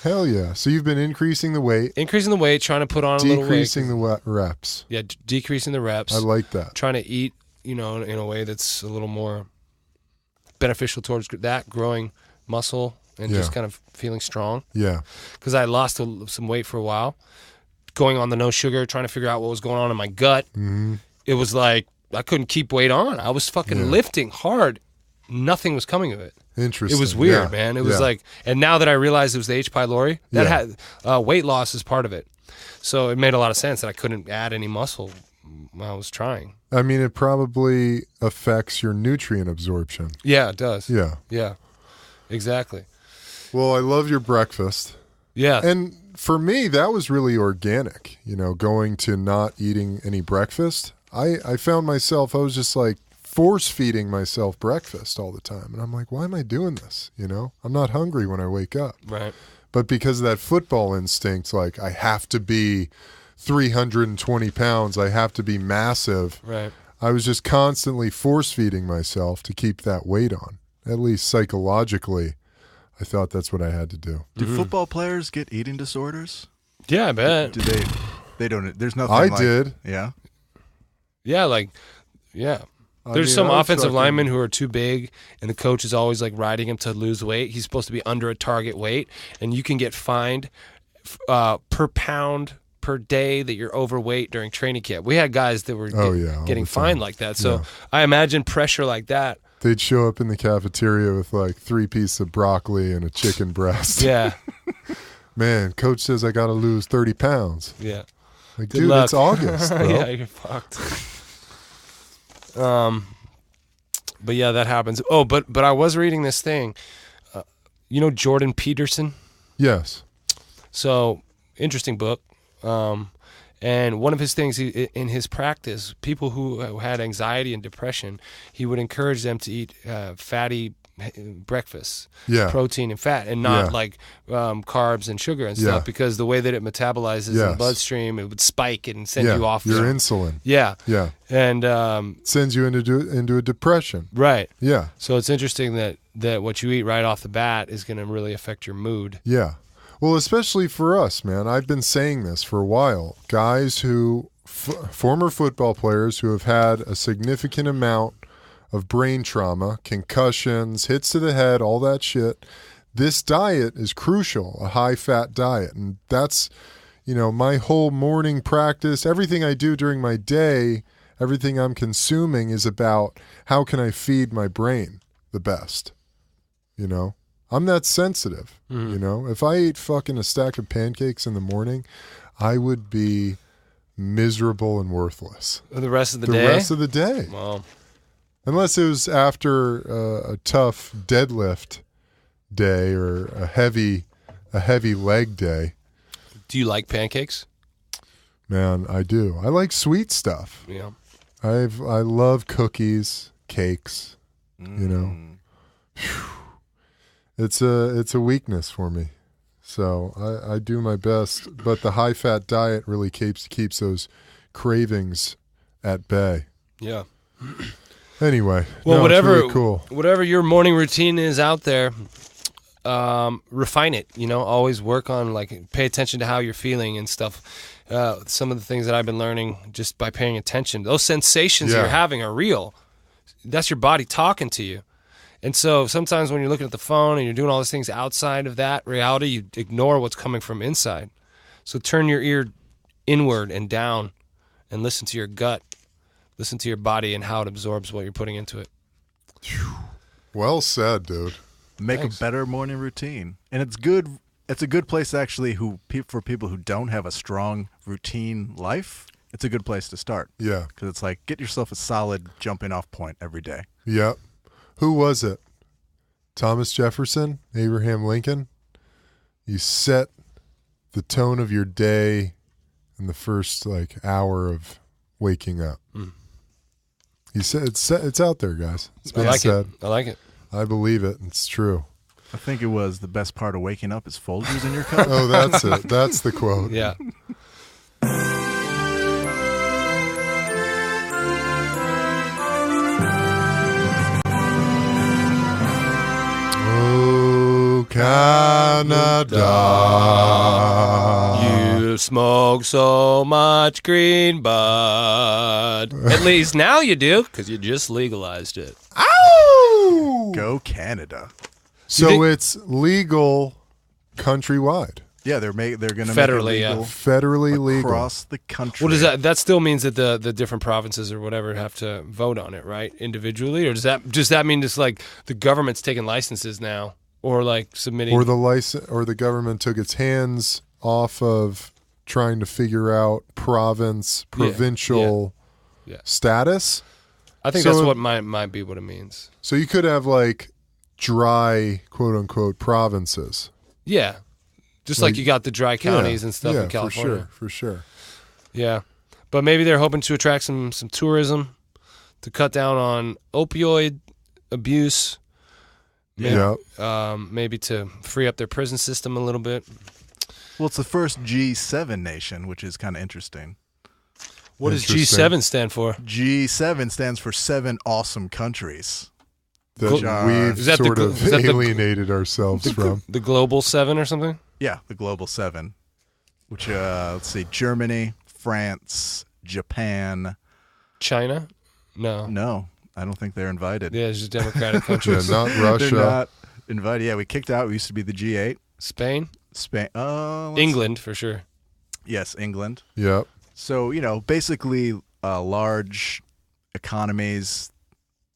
S1: Hell yeah. So you've been increasing the weight,
S2: Increasing the weight, trying to put on a little weight.
S1: decreasing the reps.
S2: Yeah, decreasing the reps.
S1: I like that.
S2: Trying to eat, in a way that's a little more beneficial towards that, growing muscle and
S1: Yeah.
S2: just kind of feeling strong.
S1: Yeah.
S2: Because I lost some weight for a while, going on the no sugar, trying to figure out what was going on in my gut.
S1: Mm-hmm.
S2: It was like I couldn't keep weight on. I was fucking lifting hard. Nothing was coming of it.
S1: Interesting.
S2: It was weird,
S1: Yeah.
S2: man. It was
S1: Yeah.
S2: like, and now that I realized it was the H. pylori, that
S1: Yeah.
S2: had weight loss is part of it. So it made a lot of sense that I couldn't add any muscle when I was trying.
S1: I mean, it probably affects your nutrient absorption.
S2: Yeah, it does.
S1: Yeah.
S2: Yeah, exactly.
S1: Well, I love your breakfast.
S2: Yeah.
S1: And for me, that was really organic, going to not eating any breakfast. I found myself, I was just like force feeding myself breakfast all the time. And I'm like, why am I doing this? I'm not hungry when I wake up.
S2: Right.
S1: But because of that football instinct, like I have to be 320 pounds, I have to be massive.
S2: Right.
S1: I was just constantly force feeding myself to keep that weight on. At least psychologically, I thought that's what I had to do.
S3: Do football players get eating disorders?
S2: Yeah, I bet.
S3: Do they? They don't. There's nothing.
S1: I
S3: like,
S1: did.
S3: Yeah.
S2: Yeah, yeah.
S1: I
S2: There's
S1: mean,
S2: some
S1: I was
S2: offensive
S1: fucking-
S2: linemen who are too big, and the coach is always like riding him to lose weight. He's supposed to be under a target weight, and you can get fined per pound per day that you're overweight during training camp. We had guys that were
S1: all
S2: getting
S1: the time.
S2: fined like that. So
S1: Yeah.
S2: I imagine pressure like that.
S1: They'd show up in the cafeteria with like 3 pieces of broccoli and a chicken breast.
S2: Yeah,
S1: Man, coach says I got to lose 30 pounds.
S2: yeah.
S1: Like,
S2: Good
S1: dude,
S2: luck.
S1: it's August, bro.
S2: Yeah, you're fucked. But yeah, that happens. Oh, but I was reading this thing. Jordan Peterson.
S1: Yes.
S2: So interesting book. And one of his things in his practice, people who had anxiety and depression, he would encourage them to eat fatty breakfasts,
S1: Yeah.
S2: protein and fat, and not
S1: Yeah.
S2: like carbs and sugar and stuff,
S1: Yeah.
S2: because the way that it metabolizes in the
S1: Yes.
S2: bloodstream, it would spike and send
S1: Yeah.
S2: you off.
S1: Your insulin.
S2: Yeah.
S1: Yeah.
S2: And
S1: Sends you into a depression.
S2: right.
S1: Yeah.
S2: So it's interesting that what you eat right off the bat is going to really affect your mood.
S1: Yeah. Well, especially for us, man. I've been saying this for a while. Guys who, former football players who have had a significant amount of brain trauma, concussions, hits to the head, all that shit. This diet is crucial, a high-fat diet. And that's, my whole morning practice, everything I do during my day, everything I'm consuming is about how can I feed my brain the best, I'm that sensitive, If I ate fucking a stack of pancakes in the morning, I would be miserable and worthless.
S2: The rest of the
S1: The
S2: day?
S1: rest of the day.
S2: Well,
S1: Unless it was after a tough deadlift day or a heavy leg day.
S2: do you like pancakes?
S1: Man, I do. I like sweet stuff.
S2: Yeah.
S1: I love cookies, cakes. You know, it's a weakness for me. So I do my best, but the high fat diet really keeps those cravings at bay.
S2: Yeah.
S1: Anyway,
S2: well,
S1: no,
S2: whatever,
S1: it's really cool.
S2: Whatever your morning routine is out there, refine it. You know, always work on, like, pay attention to how you're feeling and stuff. Some of the things that I've been learning just by paying attention, those sensations you're having are real. That's your body talking to you. And so sometimes when you're looking at the phone and you're doing all these things outside of that reality, you ignore what's coming from inside. So turn your ear inward and down and listen to your gut. Listen to your body and how it absorbs what you're putting into it.
S1: Well said, dude.
S3: Make
S2: Thanks.
S3: a better morning routine. And it's good. It's a good place actually for people who don't have a strong routine life. It's a good place to start.
S1: Yeah.
S3: Because it's like, get yourself a solid jumping off point every day.
S1: Yep. Who was it? Thomas Jefferson? Abraham Lincoln? You set the tone of your day in the first hour of waking up. He said it's out there, guys. It's been said.
S2: I like it.
S1: I believe it. It's true.
S3: I think it was the best part of waking up is Folgers in your cup.
S1: Oh, that's it. That's the quote.
S2: Yeah.
S1: Oh, Canada.
S2: You smoke so much green bud. At least now you do, because you just legalized it.
S1: Ow!
S3: Go Canada.
S1: So it's legal countrywide.
S3: Yeah, they're going to
S2: Federally,
S3: make it legal
S1: Federally legal.
S3: across the country.
S2: What does that? That still means that the different provinces or whatever have to vote on it, right? Individually, or does that mean just like the government's taking licenses now, or like submitting,
S1: Or the government took its hands off of trying to figure out provincial
S2: Yeah.
S1: status?
S2: I think
S1: So-
S2: that's what might be what it means.
S1: So you could have dry, quote unquote, provinces.
S2: Yeah, just like you got the dry counties and stuff in California.
S1: For sure.
S2: Yeah, but maybe they're hoping to attract some tourism to cut down on opioid abuse.
S1: Yeah.
S2: Maybe to free up their prison system a little bit.
S3: Well, it's the first G7 nation, which is kind of interesting.
S2: What does
S1: Interesting.
S2: G7 stand for?
S3: G7 stands for 7 awesome countries.
S1: That
S3: Which are-
S1: we've
S2: Is that the
S1: sort
S2: gl-
S1: of
S2: is that the-
S1: alienated ourselves from.
S2: The Global 7 or something?
S3: Yeah, the Global 7, which, let's see, Germany, France, Japan.
S2: China? No.
S3: No, I don't think they're invited.
S2: Yeah, it's just democratic
S1: Yeah,
S2: countries.
S1: not
S3: They're
S1: Russia.
S3: not invited. Yeah, we kicked out. We used to be the G8.
S2: Spain?
S3: Spain.
S2: England, for sure.
S3: Yes, England.
S1: Yep.
S3: So, basically large economies,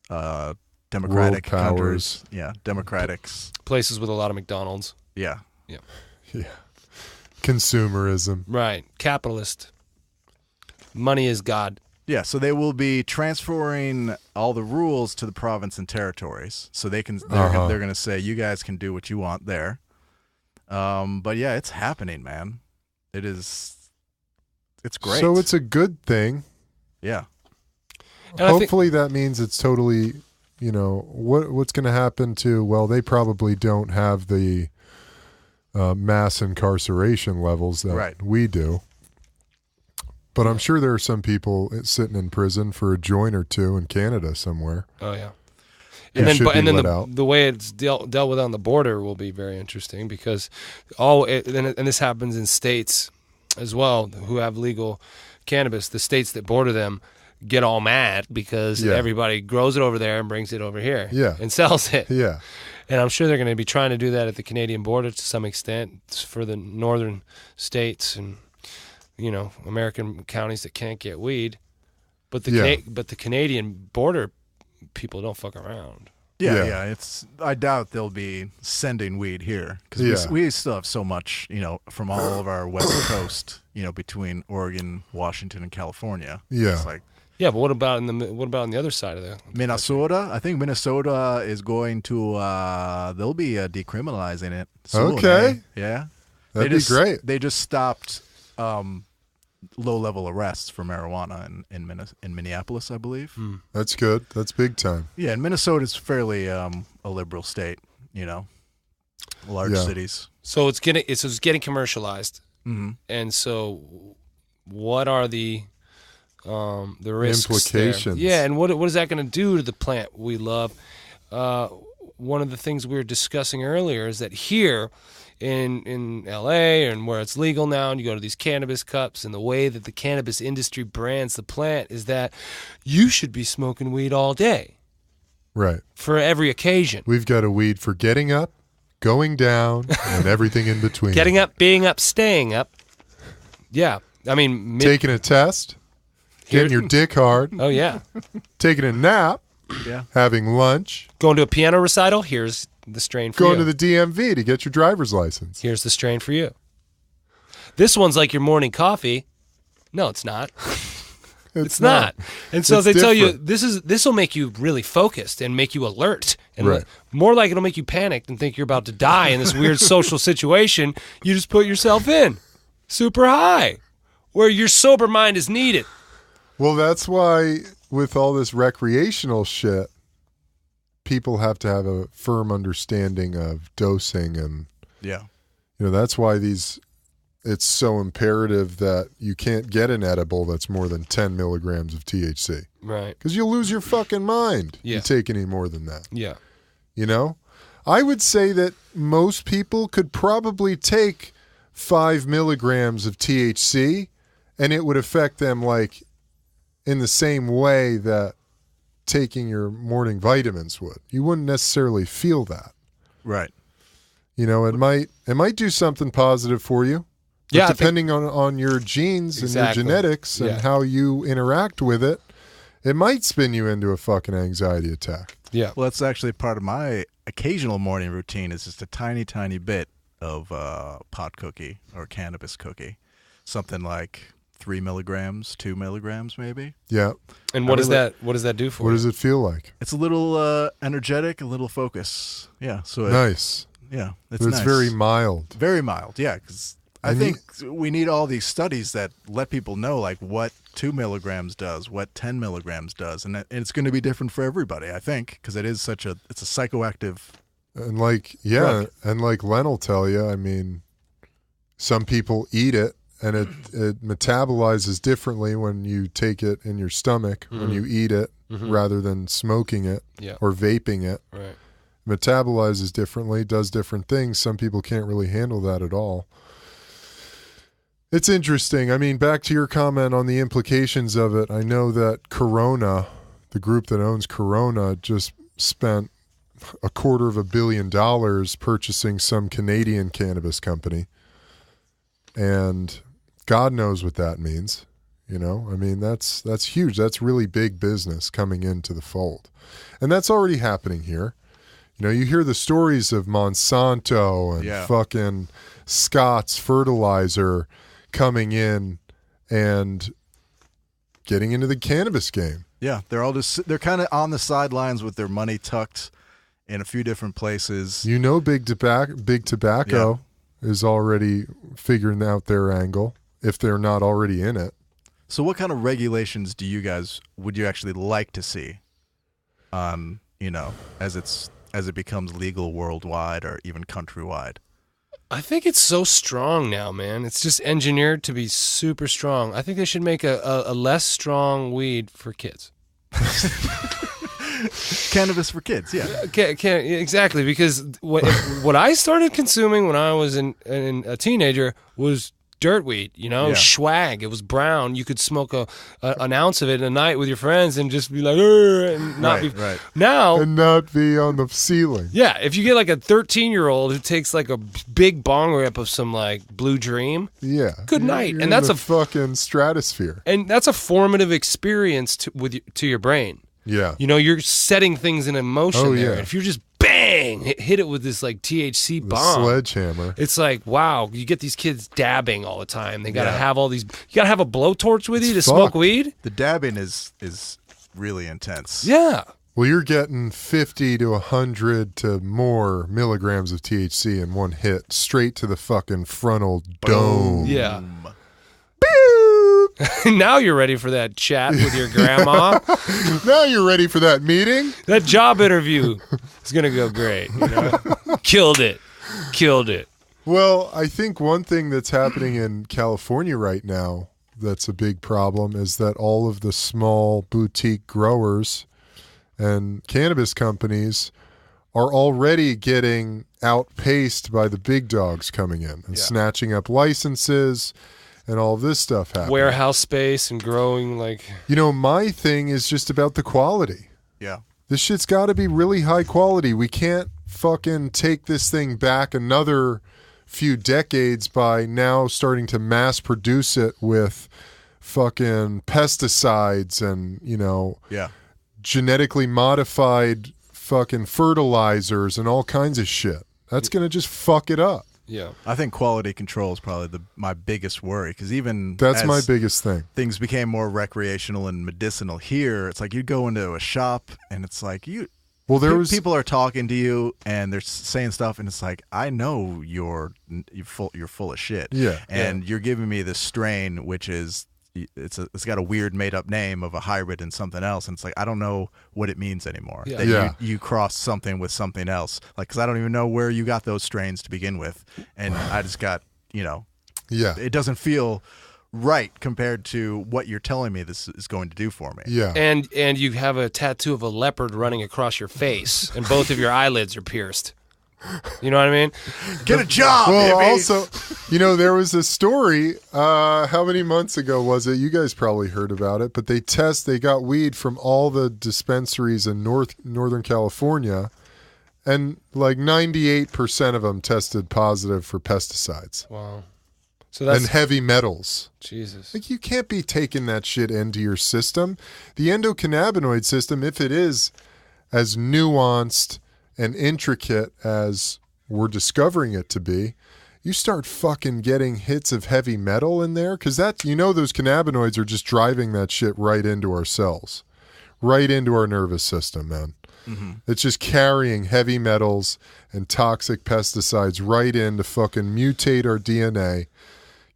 S3: democratic
S1: World powers.
S3: countries. Yeah, democratics.
S2: Places with a lot of McDonald's.
S3: Yeah.
S1: Yeah. Consumerism.
S2: Right. Capitalist. Money is God.
S3: Yeah, so they will be transferring all the rules to the province and territories. So they're going to say you guys can do what you want there. But yeah, it's happening, man. It's great.
S1: So it's a good thing.
S3: yeah.
S2: And I think-
S1: Hopefully that means it's totally, what's going to happen to, well, they probably don't have the mass incarceration levels that
S3: Right.
S1: we do. But I'm sure there are some people sitting in prison for a joint or two in Canada somewhere.
S2: Oh, yeah.
S1: Who
S2: And then,
S1: should be
S2: and then
S1: let out.
S2: the way it's dealt with on the border will be very interesting because and this happens in states as well who have legal cannabis. The states that border them get all mad because
S1: Yeah.
S2: everybody grows it over there and brings it over here and sells it.
S1: Yeah.
S2: And I'm sure they're going to be trying to do that at the Canadian border to some extent for the northern states and American counties that can't get weed. But the Canadian border people don't fuck around.
S3: Yeah. I doubt they'll be sending weed here because we still have so much, from all of our west coast, between Oregon, Washington, and California.
S1: Yeah.
S3: It's like
S2: Yeah, but what about on the other side of the
S3: Minnesota. I think Minnesota is going to. They'll be decriminalizing it soon.
S1: Okay.
S3: eh? Yeah.
S1: That'd be great.
S3: They just stopped low-level arrests for marijuana in Minneapolis, I believe.
S1: That's good. That's big time.
S3: Yeah, and Minnesota's fairly a liberal state, large cities.
S2: So it's getting commercialized.
S3: Mm-hmm.
S2: And so what are the risks
S1: implications?
S2: There? Yeah, and what is that going to do to the plant we love? One of the things we were discussing earlier is that here in LA and where it's legal now, and you go to these cannabis cups, and the way that the cannabis industry brands the plant is that you should be smoking weed all day.
S1: Right.
S2: For every occasion.
S1: We've got a weed for getting up, going down, and everything in between.
S2: Getting up, being up, staying up. Yeah. I mean,
S1: taking a test, getting your dick hard.
S2: Oh, yeah.
S1: Taking a nap.
S3: Yeah.
S1: Having lunch.
S2: Going to a piano recital. Here's the strain for
S1: Going
S2: you.
S1: to the DMV to get your driver's license.
S2: Here's the strain for you. This one's like your morning coffee. No, it's not. It's not. And so they tell you this will make you really focused and make you alert. And
S1: right.
S2: More like it'll make you panicked and think you're about to die in this weird social situation you just put yourself in. Super high. Where your sober mind is needed.
S1: Well, that's why with all this recreational shit, people have to have a firm understanding of dosing, and that's why it's so imperative that you can't get an edible that's more than 10 milligrams of THC.
S2: Right.
S1: Because you'll lose your fucking mind
S2: Yeah.
S1: if you take any more than that.
S2: Yeah.
S1: I would say that most people could probably take 5 milligrams of THC and it would affect them like in the same way that taking your morning vitamins would. You wouldn't necessarily feel that.
S3: Right.
S1: It might do something positive for you.
S2: Yeah,
S1: depending on your genes and your genetics and how you interact with it, it might spin you into a fucking anxiety attack.
S2: Yeah.
S3: Well, that's actually part of my occasional morning routine is just a tiny, tiny bit of pot cookie or cannabis cookie. Something like 3 milligrams, 2 milligrams maybe.
S1: Yeah.
S2: And what does that do for you?
S1: What does it feel like?
S3: It's a little energetic, a little focus. Yeah. So
S1: nice.
S3: Yeah.
S1: It's
S3: nice.
S1: very mild.
S3: Very mild. Yeah. Because I think we need all these studies that let people know like what 2 milligrams does, what 10 milligrams does. And it's going to be different for everybody, I think, because it's a psychoactive
S1: and
S3: drug.
S1: And like Len will tell you, I mean, some people eat it and it metabolizes differently when you take it in your stomach, when you eat it rather than smoking it or vaping it.
S2: Right.
S1: Metabolizes differently, does different things. Some people can't really handle that at all. It's interesting. I mean, back to your comment on the implications of it, I know that Corona, the group that owns Corona, just spent $250 million purchasing some Canadian cannabis company. And God knows what that means. I mean, that's huge. That's really big business coming into the fold. And that's already happening here. You hear the stories of Monsanto and fucking Scott's fertilizer coming in and getting into the cannabis game.
S3: Yeah, they're kind of on the sidelines with their money tucked in a few different places.
S1: Big tobacco is already figuring out their angle if they're not already in it.
S3: So what kind of regulations would you actually like to see on, as it becomes legal worldwide or even countrywide?
S2: I think it's so strong now, man. It's just engineered to be super strong. I think they should make a less strong weed for kids.
S3: Cannabis for kids, yeah.
S2: Exactly, because what I started consuming when I was a teenager was dirt weed, swag. It was brown. You could smoke an ounce of it in a night with your friends and just be like, and not be now
S1: and not be on the ceiling.
S2: Yeah, if you get like a 13-year-old who takes like a big bong rip of some like Blue Dream, good night,
S1: you're
S2: and that's
S1: in the fucking stratosphere,
S2: and that's a formative experience to your brain.
S1: Yeah,
S2: you're setting things in motion there.
S1: Yeah.
S2: If you're just bang, hit it with this like THC bomb,
S1: sledgehammer.
S2: It's like, wow, you get these kids dabbing all the time. They gotta have all these. You gotta have a blowtorch with you to smoke weed.
S3: The dabbing is really intense.
S2: Yeah.
S1: Well, you're getting 50 to 100 to more milligrams of THC in one hit, straight to the fucking frontal dome.
S2: Yeah.
S1: Pew!
S2: Now you're ready for that chat with your grandma.
S1: Now you're ready for that meeting?
S2: That job interview is going to go great. You know? Killed it.
S1: Well, I think one thing that's happening in California right now that's a big problem is that all of the small boutique growers and cannabis companies are already getting outpaced by the big dogs coming in and snatching up licenses and all of this stuff happening.
S2: Warehouse space and growing like...
S1: My thing is just about the quality.
S3: Yeah.
S1: This shit's got to be really high quality. We can't fucking take this thing back another few decades by now starting to mass produce it with fucking pesticides and, genetically modified fucking fertilizers and all kinds of shit. That's going to just fuck it up.
S2: Yeah.
S3: I think quality control is probably my biggest worry, because
S1: that's my biggest thing.
S3: Things became more recreational and medicinal here. It's like you go into a shop and it's like people are talking to you and they're saying stuff and it's like, I know you're full of shit.
S1: Yeah.
S3: And you're giving me this strain which is it's got a weird made up name of a hybrid and something else, and it's like I don't know what it means anymore.
S2: Yeah.
S3: That you cross something with something else, like, because I don't even know where you got those strains to begin with, and I just got it doesn't feel right compared to what you're telling me this is going to do for me.
S1: Yeah.
S2: And you have a tattoo of a leopard running across your face and both of your eyelids are pierced. You know what I mean?
S3: Get a job,
S1: well,
S3: baby.
S1: Also, there was a story, how many months ago was it? You guys probably heard about it, but they got weed from all the dispensaries in Northern California, and like 98% of them tested positive for pesticides.
S2: Wow. So that's...
S1: And heavy metals.
S2: Jesus.
S1: Like, you can't be taking that shit into your system. The endocannabinoid system, if it is as nuanced and intricate as we're discovering it to be, you start fucking getting hits of heavy metal in there, because those cannabinoids are just driving that shit right into our cells, right into our nervous system, man. Mm-hmm. It's just carrying heavy metals and toxic pesticides right in to fucking mutate our DNA,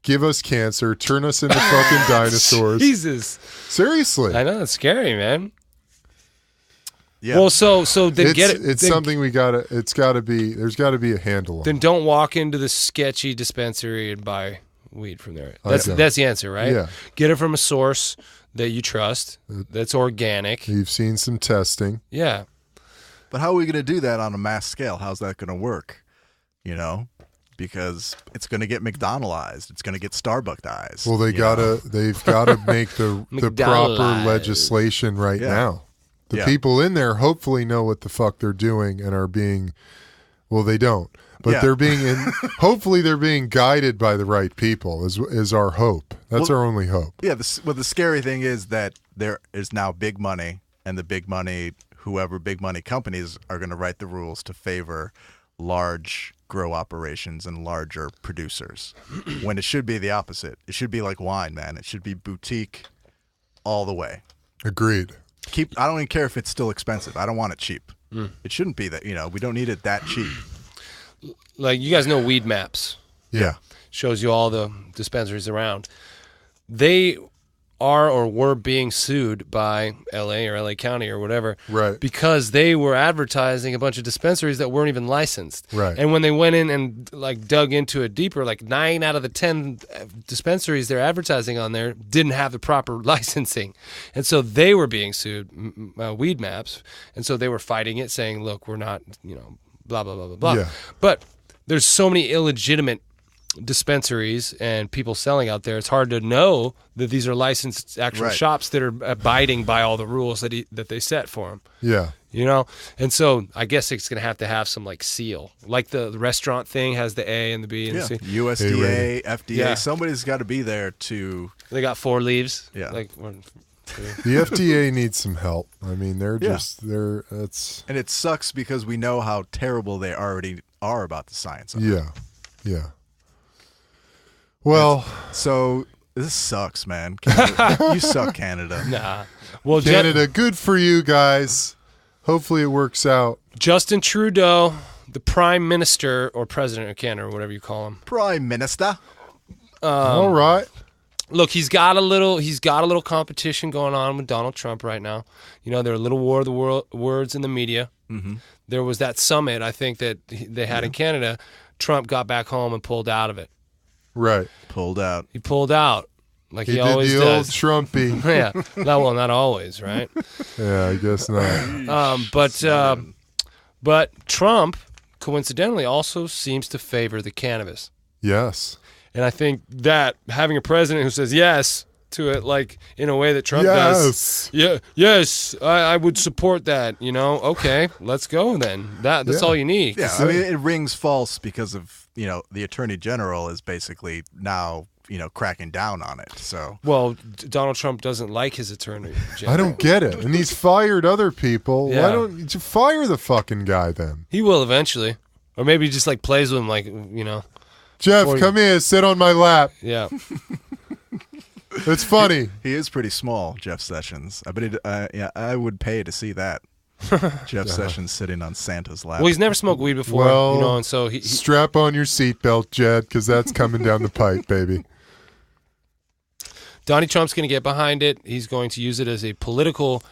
S1: give us cancer, turn us into fucking dinosaurs.
S2: Jesus.
S1: Seriously.
S2: I know, that's scary, man.
S3: Yeah.
S2: Well, so then get it.
S1: It's something there's got to be a handle on.
S2: Then don't walk into the sketchy dispensary and buy weed from there. That's the answer, right?
S1: Yeah.
S2: Get it from a source that you trust, that's organic.
S1: You've seen some testing.
S2: Yeah.
S3: But how are we going to do that on a mass scale? How's that going to work? Because it's going to get McDonaldized. It's going to get Starbucksized.
S1: Well, they've got to make the proper legislation right now. The people in there hopefully know what the fuck they're doing and are being, well, they don't, but they're being hopefully they're being guided by the right people is our hope. That's our only hope.
S3: Yeah. The scary thing is that there is now big money, and the big money, whoever big money companies are going to write the rules to favor large grow operations and larger producers, when it should be the opposite. It should be like wine, man. It should be boutique all the way.
S1: Agreed.
S3: I don't even care if it's still expensive. I don't want it cheap. It shouldn't be that, we don't need it that cheap.
S2: Like, you guys know Weed Maps.
S1: Yeah.
S2: Shows you all the dispensaries around. They are or were being sued by LA or LA County or whatever,
S1: right?
S2: Because they were advertising a bunch of dispensaries that weren't even licensed,
S1: right?
S2: And when they went in and like dug into it deeper, like 9 out of the 10 dispensaries they're advertising on there didn't have the proper licensing, and so they were being sued, Weed Maps, and so they were fighting it, saying, "Look, we're not, blah blah blah blah blah."
S1: Yeah.
S2: But there's so many illegitimate dispensaries and people selling out there, it's hard to know that these are licensed actual shops that are abiding by all the rules that they set for them.
S1: Yeah.
S2: And so I guess it's going to have some like seal, like the restaurant thing has the A and the B and the C.
S3: USDA, FDA, somebody's got to be there to.
S2: They got 4 leaves.
S3: Yeah.
S2: Like,
S1: the FDA needs some help. I mean, that's.
S3: And it sucks because we know how terrible they already are about the science of it.
S1: Yeah. Yeah. Well,
S3: so this sucks, man. Canada, you suck, Canada.
S2: Nah. Well,
S1: Canada, good for you guys. Hopefully it works out.
S2: Justin Trudeau, the Prime Minister or President of Canada or whatever you call him.
S3: Prime Minister.
S1: All right.
S2: Look, he's got a little competition going on with Donald Trump right now. You know, there are a little war of the words in the media.
S3: Mm-hmm.
S2: There was that summit, I think, that they had in Canada. Trump got back home and pulled out of it.
S1: Right.
S3: Pulled out.
S2: He pulled out, like he
S1: did
S2: always
S1: the
S2: does.
S1: old Trumpy.
S2: Yeah. Well, not always, right?
S1: Yeah, I guess not.
S2: But Trump, coincidentally, also seems to favor the cannabis.
S1: Yes.
S2: And I think that having a president who says yes to it, like in a way that Trump does. Yes, I would support that. You know, okay, let's go then. That's all you need.
S3: Yeah, I mean, it rings false because of, you know, the attorney general is basically now, you know, cracking down on it. So,
S2: well, Donald Trump doesn't like his attorney general.
S1: I don't get it. And he's fired other people.
S2: Yeah.
S1: Why don't you fire the fucking guy then?
S2: He will eventually, or maybe he just like plays with him, like, you know.
S1: Jeff, come here, sit on my lap.
S2: Yeah.
S1: It's funny.
S3: he is pretty small, Jeff Sessions. I bet I would pay to see that. Jeff Sessions sitting on Santa's lap.
S2: Well, he's never smoked weed before,
S1: Well,
S2: you know, and so he
S1: strap on your seatbelt, Jed, because that's coming down the pipe, baby.
S2: Donnie Trump's going to get behind it. He's going to use it as a political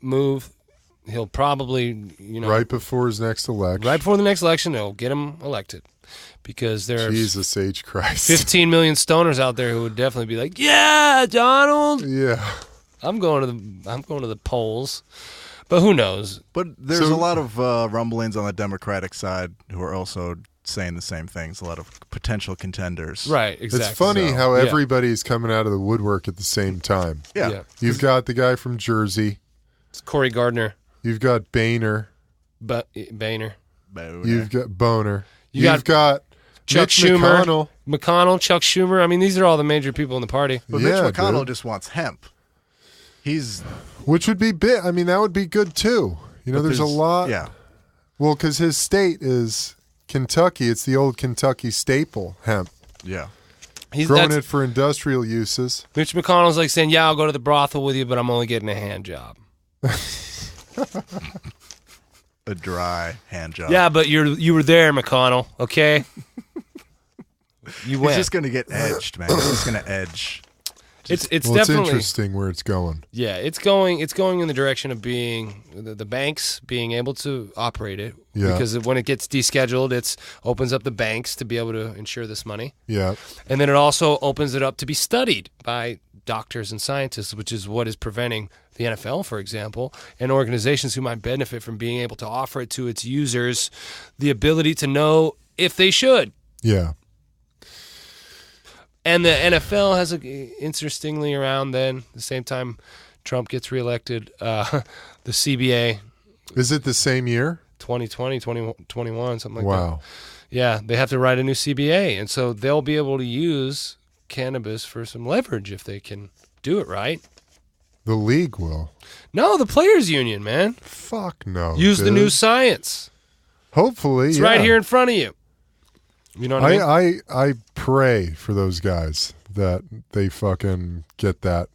S2: move. He'll probably, you know,
S1: Right before his next election.
S2: right before the next election, it'll get him elected. Because there are
S1: Jesus H. Christ.
S2: 15 million stoners out there who would definitely be like, "Yeah, Donald,
S1: Yeah.
S2: I'm going to the polls." But who knows?
S3: But there's a lot of rumblings on the Democratic side who are also saying the same things. A lot of potential contenders.
S2: Right, exactly.
S1: It's funny how
S2: yeah.
S1: everybody's coming out of the woodwork at the same time.
S3: Yeah.
S1: You've got the guy from Jersey.
S2: It's Cory Gardner,
S1: You've got Boehner.
S2: Boehner.
S1: You've got Boner.
S2: You've
S1: got
S2: Chuck
S1: Mitch
S2: Schumer, McConnell, Chuck Schumer. I mean, these are all the major people in the party.
S3: But
S1: Yeah,
S3: Mitch McConnell
S1: dude.
S3: just wants hemp. He's
S1: Which would be big. I mean, that would be good too. You know, there's a lot.
S3: Yeah.
S1: Well, because his state is Kentucky. It's the old Kentucky staple, hemp.
S3: Yeah.
S1: Growing it for industrial uses.
S2: Mitch McConnell's like saying, "Yeah, I'll go to the brothel with you, but I'm only getting a hand job."
S3: A dry hand job.
S2: Yeah, but you were there, McConnell. Okay, you went.
S3: He's just gonna get edged, man. He's just gonna edge.
S2: It's
S1: Well,
S2: definitely
S1: it's interesting where it's going.
S2: Yeah, it's going in the direction of being the banks being able to operate it.
S1: Yeah.
S2: Because when it gets descheduled, it opens up the banks to be able to insure this money.
S1: Yeah.
S2: And then it also opens it up to be studied by doctors and scientists, which is what is preventing the NFL, for example, and organizations who might benefit from being able to offer it to its users the ability to know if they should.
S1: Yeah.
S2: And the NFL has, interestingly, around then, the same time Trump gets reelected, the CBA.
S1: Is it the same year?
S2: 2020, 2021, something like that.
S1: Wow.
S2: Yeah, they have to write a new CBA. And so they'll be able to use cannabis for some leverage if they can do it right.
S1: The league will.
S2: No, the players' union, man.
S1: Fuck no.
S2: Use the
S1: dude.
S2: new science.
S1: Hopefully,
S2: It's
S1: yeah.
S2: right here in front of you. You know what I mean?
S1: I pray for those guys that they fucking get that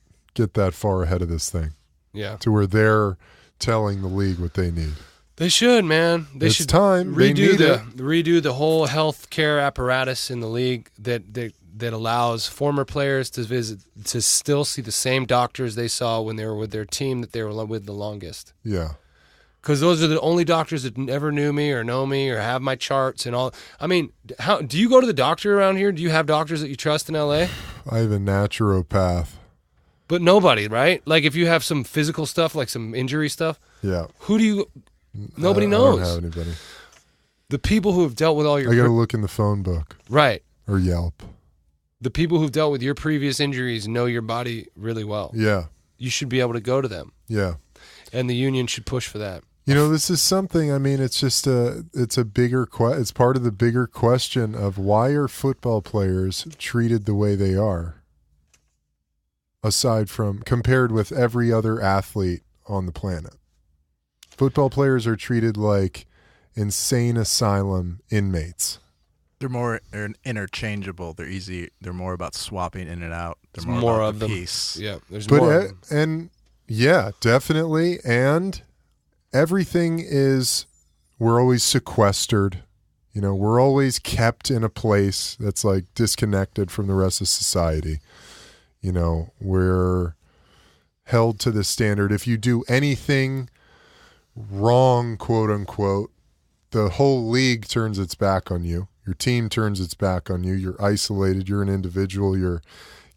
S1: far ahead of this thing
S2: Yeah.
S1: to where they're telling the league what they need.
S2: They should, man. They
S1: It's
S2: should
S1: time. They need
S2: redo the whole health care apparatus in the league that allows former players to still see the same doctors they saw when they were with their team that they were with the longest.
S1: Yeah.
S2: Because those are the only doctors that never knew me or know me or have my charts and all. I mean, how do you go to the doctor around here? Do you have doctors that you trust in LA?
S1: I have a naturopath.
S2: But nobody, right? Like if you have some physical stuff, like some injury stuff,
S1: Yeah.
S2: who do you? Nobody
S1: I
S2: knows.
S1: don't have anybody.
S2: The people who have dealt with all your
S1: I got to look in the phone book
S2: right.
S1: or Yelp.
S2: The people who've dealt with your previous injuries know your body really well.
S1: Yeah.
S2: You should be able to go to them,
S1: Yeah.
S2: and the union should push for that.
S1: You know, this is something, I mean, it's just it's a bigger, it's part of the bigger question of why are football players treated the way they are, aside from, compared with every other athlete on the planet. Football players are treated like insane asylum inmates.
S3: They're more interchangeable. They're easy. They're more about swapping in and out. They're
S2: There's
S3: more
S2: more
S3: about
S2: of
S3: the
S2: them.
S3: piece.
S2: Yeah, there's
S1: But
S2: more. Of them.
S1: and yeah, definitely, and everything is, we're always sequestered. You know, we're always kept in a place that's like disconnected from the rest of society. You know, we're held to the standard. If you do anything wrong, quote unquote, the whole league turns its back on you. Your team turns its back on you. You're isolated. You're an individual. You're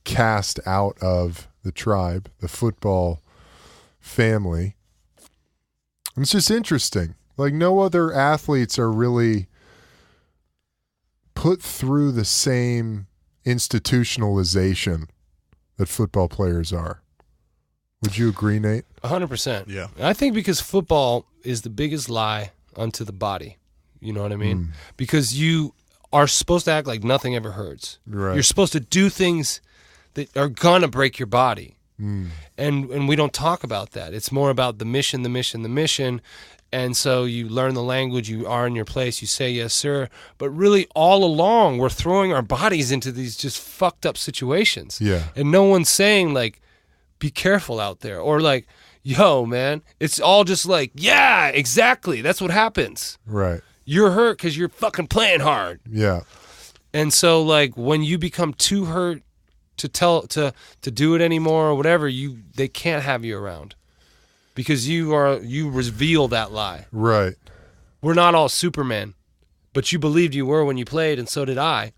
S1: cast out of the tribe, the football family. It's just interesting. Like, no other athletes are really put through the same institutionalization that football players are. Would you agree, Nate?
S2: 100%.
S3: Yeah.
S2: I think because football is the biggest lie unto the body. You know what I mean? Because you are supposed to act like nothing ever hurts.
S1: Right.
S2: You're supposed to do things that are going to break your body. And we don't talk about that. It's more about the mission. And so you learn the language, you are in your place, you say yes, sir. But really, all along, we're throwing our bodies into these just fucked up situations.
S1: Yeah.
S2: And no one's saying, like, be careful out there. Or like, yo, man, it's all just like, yeah, exactly. That's what happens.
S1: Right.
S2: You're hurt because you're fucking playing hard.
S1: Yeah.
S2: And so, like, when you become too hurt to do it anymore or whatever, they can't have you around because you reveal that lie.
S1: Right.
S2: We're not all Superman, but you believed you were when you played, and so did I.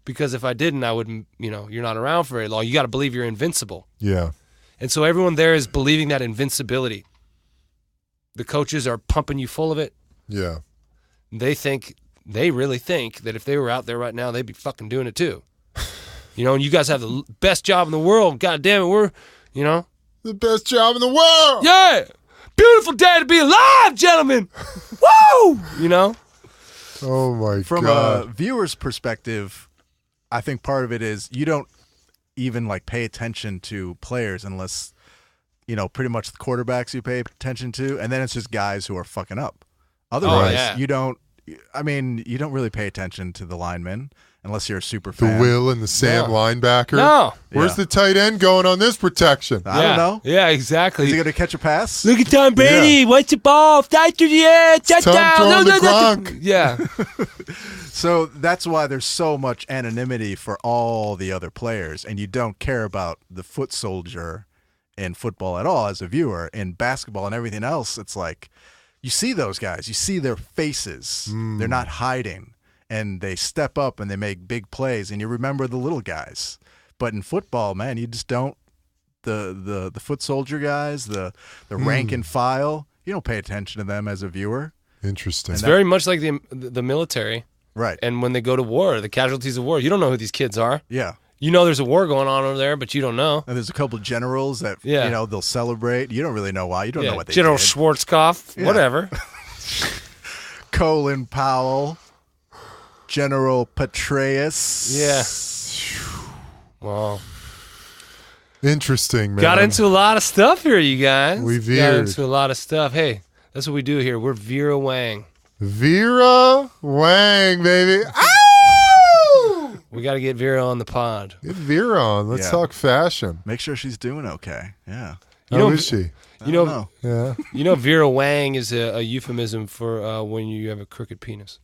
S2: Because if I didn't, I wouldn't. You're not around for very long. You got to believe you're invincible.
S1: Yeah.
S2: And so everyone there is believing that invincibility. The coaches are pumping you full of it.
S1: Yeah.
S2: They really think that if they were out there right now, they'd be fucking doing it too. And you guys have the best job in the world. God damn it, we're,
S1: the best job in the world.
S2: Yeah. Beautiful day to be alive, gentlemen. Woo!
S1: Oh, my
S3: From
S1: God.
S3: a viewer's perspective, I think part of it is you don't even like pay attention to players unless, pretty much the quarterbacks you pay attention to. And then it's just guys who are fucking up. Otherwise, you don't really pay attention to the linemen unless you're a super fan.
S1: The Will and the Sam linebacker.
S2: No.
S1: Where's the tight end going on this protection?
S3: I don't know.
S2: Yeah, exactly.
S3: Is he going to catch a pass?
S2: Look at Tom Brady.
S1: Yeah.
S2: What's the ball? Fly to the air. Touchdown.
S1: throwing the Gronk.
S2: Yeah.
S3: So that's why there's so much anonymity for all the other players, and you don't care about the foot soldier in football at all as a viewer. In basketball and everything else, it's like you see those guys. You see their faces. They're not hiding. And they step up and they make big plays, and you remember the little guys. But in football, man, you just don't. The foot soldier guys, the rank and file, you don't pay attention to them as a viewer.
S1: Interesting.
S2: It's very much like the military.
S3: Right.
S2: And when they go to war, the casualties of war, you don't know who these kids are.
S3: Yeah.
S2: You know there's a war going on over there, but you don't know.
S3: And there's a couple of generals that,
S2: Yeah.
S3: they'll celebrate. You don't really know why. You don't know what they
S2: General
S3: did.
S2: Schwarzkopf,
S3: Yeah.
S2: whatever.
S3: Colin Powell. General Petraeus.
S2: Yeah. Well,
S1: Interesting, man.
S2: got into a lot of stuff here, you guys.
S1: We
S2: Got
S1: veered.
S2: into a lot of stuff. Hey, that's what we do here. We're Vera Wang.
S1: Vera Wang, baby. Ow!
S2: We got to get Vera on the pod.
S1: Get Vera on. Let's
S3: Yeah.
S1: talk fashion.
S3: Make sure she's doing okay. Yeah.
S1: How is she?
S3: I don't know.
S1: Yeah.
S2: Vera Wang is a euphemism for when you have a crooked penis.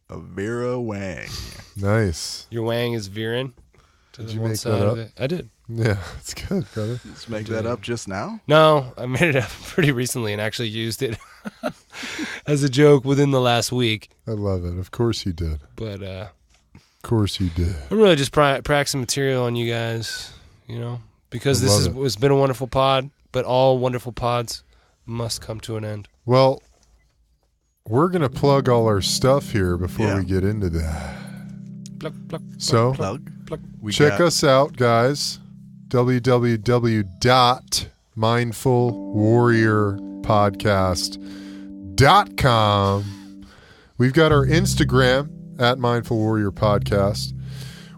S3: A Vera Wang.
S1: Nice.
S2: Your wang is veering to
S1: Did
S2: the
S1: you
S2: one
S1: make
S2: side
S1: that
S2: of
S1: up?
S2: it. I did.
S1: Yeah, it's good, brother.
S3: Just make that up just now?
S2: No, I made it up pretty recently and actually used it as a joke within the last week.
S1: I love it. Of course you did.
S2: But
S1: Of course you did.
S2: I'm really just practicing material on you guys, because
S1: I love
S2: it's been a wonderful pod, but all wonderful pods must come to an end.
S1: Well, we're going to plug all our stuff here before
S3: Yeah.
S1: we get into that.
S2: Pluck, pluck,
S1: So,
S3: Plug.
S2: pluck.
S3: We
S1: check
S3: got-
S1: us out, guys. www.mindfulwarriorpodcast.com. We've got our Instagram at Mindful Warrior Podcast.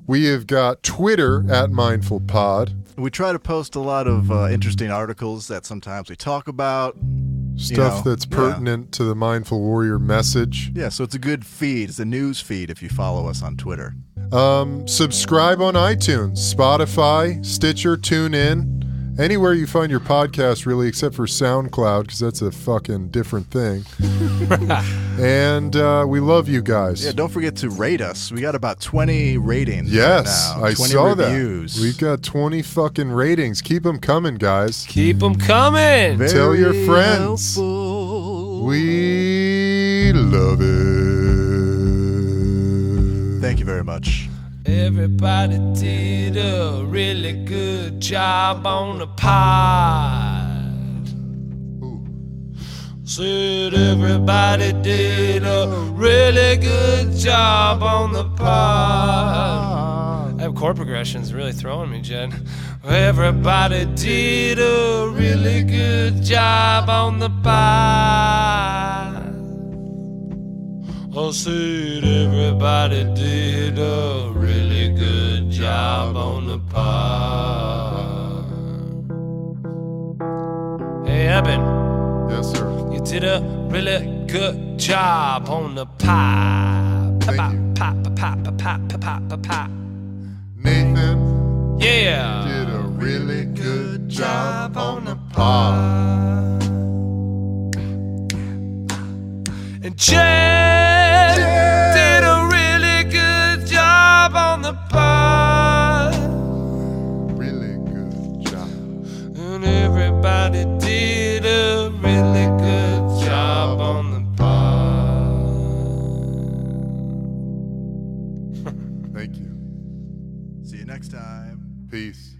S1: We have got Twitter at Mindful Pod.
S3: We try to post a lot of interesting articles that sometimes we talk about.
S1: Stuff that's
S3: yeah.
S1: pertinent to the Mindful Warrior message.
S3: Yeah, so it's a good feed. It's a news feed if you follow us on Twitter.
S1: Subscribe on iTunes, Spotify, Stitcher, TuneIn, Anywhere you find your podcast, really, except for SoundCloud, because that's a fucking different thing. And we love you guys.
S3: Yeah, don't forget to rate us. We got about 20 ratings.
S1: Yes,
S3: right now.
S1: I
S3: 20
S1: saw
S3: reviews.
S1: that. We've got 20 fucking ratings. Keep them coming, guys.
S2: Keep them coming.
S3: Very
S1: Tell your friends.
S3: helpful.
S1: We love it.
S3: Thank you very much.
S2: Everybody did a really good job on the pod. Said everybody did a really good job on the pod. That chord progression's really throwing me, Jed. Everybody did a really good job on the pod. I said everybody did a really good job on the pod. Hey, Eben.
S1: Yes, sir.
S2: You did a really good job on the pod.
S1: Thank you. Nathan
S2: Yeah.
S1: did a really good job on the pod.
S2: And Jen did a really good job on the pod.
S1: Really good job.
S2: And everybody did a really good job on the pod.
S1: Thank you.
S3: See you next time.
S1: Peace.